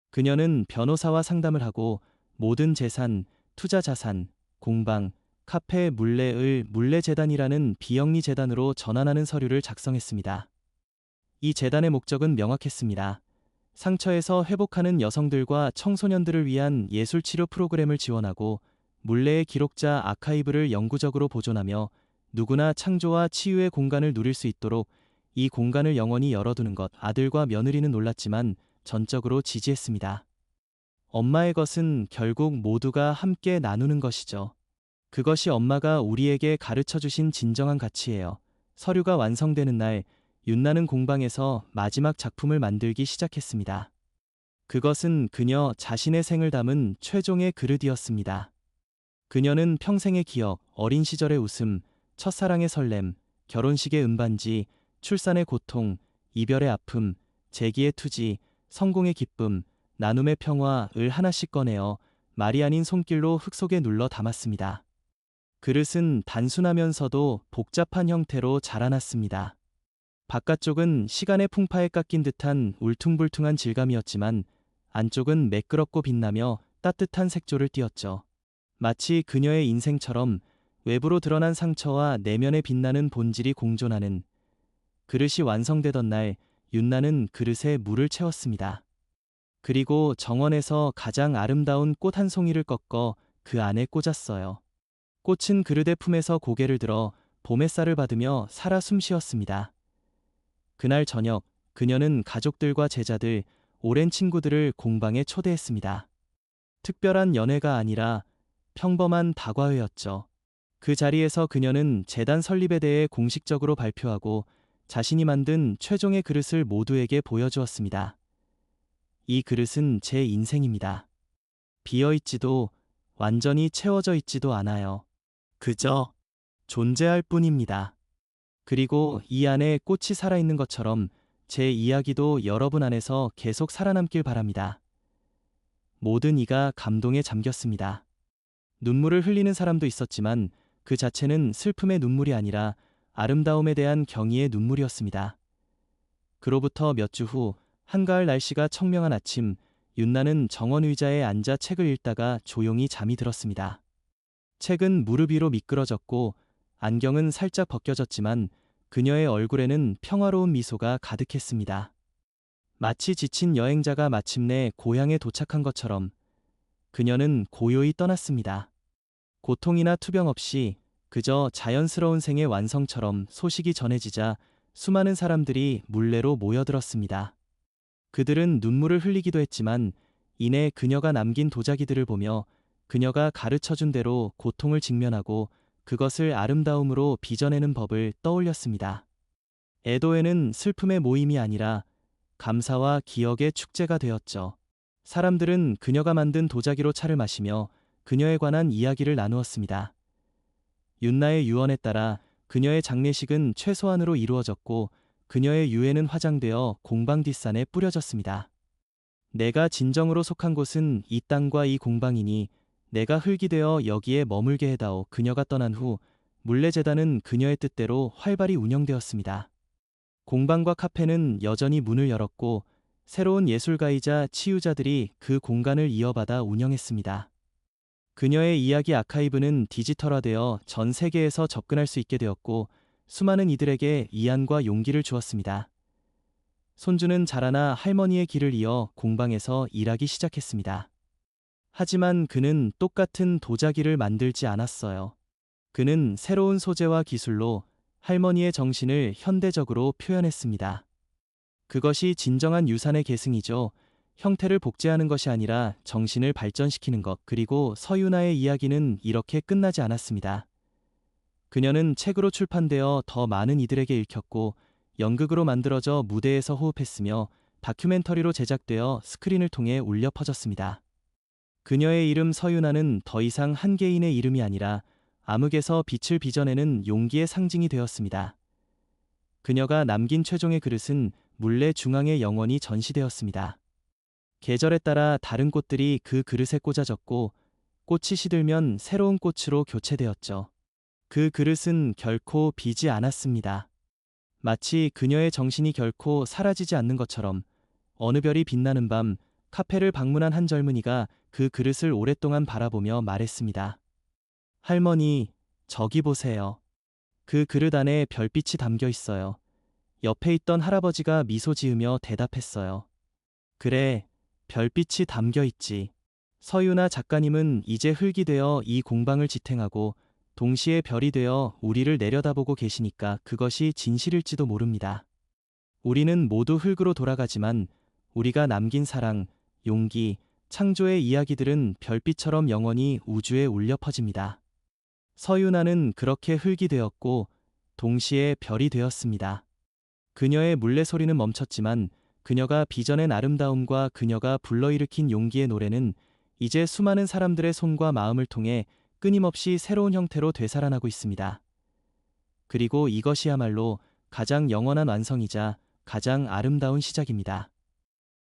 S1: 그녀는 변호사와 상담을 하고 모든 재산, 투자 자산, 공방, 카페 물레을 물레재단이라는 비영리 재단으로 전환하는 서류를 작성했습니다. 이 재단의 목적은 명확했습니다. 상처에서 회복하는 여성들과 청소년들을 위한 예술치료 프로그램을 지원하고 물레의 기록자 아카이브를 영구적으로 보존하며 누구나 창조와 치유의 공간을 누릴 수 있도록 이 공간을 영원히 열어두는 것. 아들과 며느리는 놀랐지만 전적으로 지지했습니다. 엄마의 것은 결국 모두가 함께 나누는 것이죠. 그것이 엄마가 우리에게 가르쳐 주신 진정한 가치예요. 서류가 완성되는 날, 윤나는 공방에서 마지막 작품을 만들기 시작했습니다. 그것은 그녀 자신의 생을 담은 최종의 그릇이었습니다. 그녀는 평생의 기억, 어린 시절의 웃음, 첫사랑의 설렘, 결혼식의 음반지, 출산의 고통, 이별의 아픔, 재기의 투지, 성공의 기쁨, 나눔의 평화를 하나씩 꺼내어 말이 아닌 손길로 흙 속에 눌러 담았습니다. 그릇은 단순하면서도 복잡한 형태로 자라났습니다. 바깥쪽은 시간의 풍파에 깎인 듯한 울퉁불퉁한 질감이었지만 안쪽은 매끄럽고 빛나며 따뜻한 색조를 띠었죠. 마치 그녀의 인생처럼 외부로 드러난 상처와 내면에 빛나는 본질이 공존하는. 그릇이 완성되던 날 윤나는 그릇에 물을 채웠습니다. 그리고 정원에서 가장 아름다운 꽃 한 송이를 꺾어 그 안에 꽂았어요. 꽃은 그릇의 품에서 고개를 들어 봄 햇살을 받으며 살아 숨쉬었습니다. 그날 저녁 그녀는 가족들과 제자들, 오랜 친구들을 공방에 초대했습니다. 특별한 연회가 아니라 평범한 다과회였죠. 그 자리에서 그녀는 재단 설립에 대해 공식적으로 발표하고 자신이 만든 최종의 그릇을 모두에게 보여주었습니다. 이 그릇은 제 인생입니다. 비어있지도 완전히 채워져 있지도 않아요. 그저 존재할 뿐입니다. 그리고 이 안에 꽃이 살아있는 것처럼 제 이야기도 여러분 안에서 계속 살아남길 바랍니다. 모든 이가 감동에 잠겼습니다. 눈물을 흘리는 사람도 있었지만 그 자체는 슬픔의 눈물이 아니라 아름다움에 대한 경의의 눈물이었습니다. 그로부터 몇 주 후 한가을 날씨가 청명한 아침, 윤나는 정원 의자에 앉아 책을 읽다가 조용히 잠이 들었습니다. 책은 무릎 위로 미끄러졌고 안경은 살짝 벗겨졌지만 그녀의 얼굴에는 평화로운 미소가 가득했습니다. 마치 지친 여행자가 마침내 고향에 도착한 것처럼 그녀는 고요히 떠났습니다. 고통이나 투병 없이 그저 자연스러운 생의 완성처럼 소식이 전해지자 수많은 사람들이 물레로 모여들었습니다. 그들은 눈물을 흘리기도 했지만 이내 그녀가 남긴 도자기들을 보며 그녀가 가르쳐준 대로 고통을 직면하고 그것을 아름다움으로 빚어내는 법을 떠올렸습니다. 에도에는 슬픔의 모임이 아니라 감사와 기억의 축제가 되었죠. 사람들은 그녀가 만든 도자기로 차를 마시며 그녀에 관한 이야기를 나누었습니다. 윤나의 유언에 따라 그녀의 장례식은 최소한으로 이루어졌고 그녀의 유해는 화장되어 공방 뒷산에 뿌려졌습니다. 내가 진정으로 속한 곳은 이 땅과 이 공방이니 내가 흙이 되어 여기에 머물게 해다오. 그녀가 떠난 후 물레재단은 그녀의 뜻대로 활발히 운영되었습니다. 공방과 카페는 여전히 문을 열었고 새로운 예술가이자 치유자들이 그 공간을 이어받아 운영했습니다. 그녀의 이야기 아카이브는 디지털화되어 전 세계에서 접근할 수 있게 되었고 수많은 이들에게 위안과 용기를 주었습니다. 손주는 자라나 할머니의 길을 이어 공방에서 일하기 시작했습니다. 하지만 그는 똑같은 도자기를 만들지 않았어요. 그는 새로운 소재와 기술로 할머니의 정신을 현대적으로 표현했습니다. 그것이 진정한 유산의 계승이죠. 형태를 복제하는 것이 아니라 정신을 발전시키는 것. 그리고 서유나의 이야기는 이렇게 끝나지 않았습니다. 그녀는 책으로 출판되어 더 많은 이들에게 읽혔고 연극으로 만들어져 무대에서 호흡했으며 다큐멘터리로 제작되어 스크린을 통해 울려 퍼졌습니다. 그녀의 이름 서유나는 더 이상 한 개인의 이름이 아니라 암흑에서 빛을 빚어내는 용기의 상징이 되었습니다. 그녀가 남긴 최종의 그릇은 물레 중앙에 영원히 전시되었습니다. 계절에 따라 다른 꽃들이 그 그릇에 꽂아졌고 꽃이 시들면 새로운 꽃으로 교체되었죠. 그 그릇은 결코 비지 않았습니다. 마치 그녀의 정신이 결코 사라지지 않는 것처럼 어느 별이 빛나는 밤 카페를 방문한 한 젊은이가 그 그릇을 오랫동안 바라보며 말했습니다. 할머니, 저기 보세요. 그 그릇 안에 별빛이 담겨 있어요. 옆에 있던 할아버지가 미소 지으며 대답했어요. 그래, 별빛이 담겨 있지. 서유나 작가님은 이제 흙이 되어 이 공방을 지탱하고 동시에 별이 되어 우리를 내려다보고 계시니까 그것이 진실일지도 모릅니다. 우리는 모두 흙으로 돌아가지만 우리가 남긴 사랑, 용기, 창조의 이야기들은 별빛처럼 영원히 우주에 울려 퍼집니다. 서유나는 그렇게 흙이 되었고 동시에 별이 되었습니다. 그녀의 물레소리는 멈췄지만 그녀가 빚어낸 아름다움과 그녀가 불러일으킨 용기의 노래는 이제 수많은 사람들의 손과 마음을 통해 끊임없이 새로운 형태로 되살아나고 있습니다. 그리고 이것이야말로 가장 영원한 완성이자 가장 아름다운 시작입니다.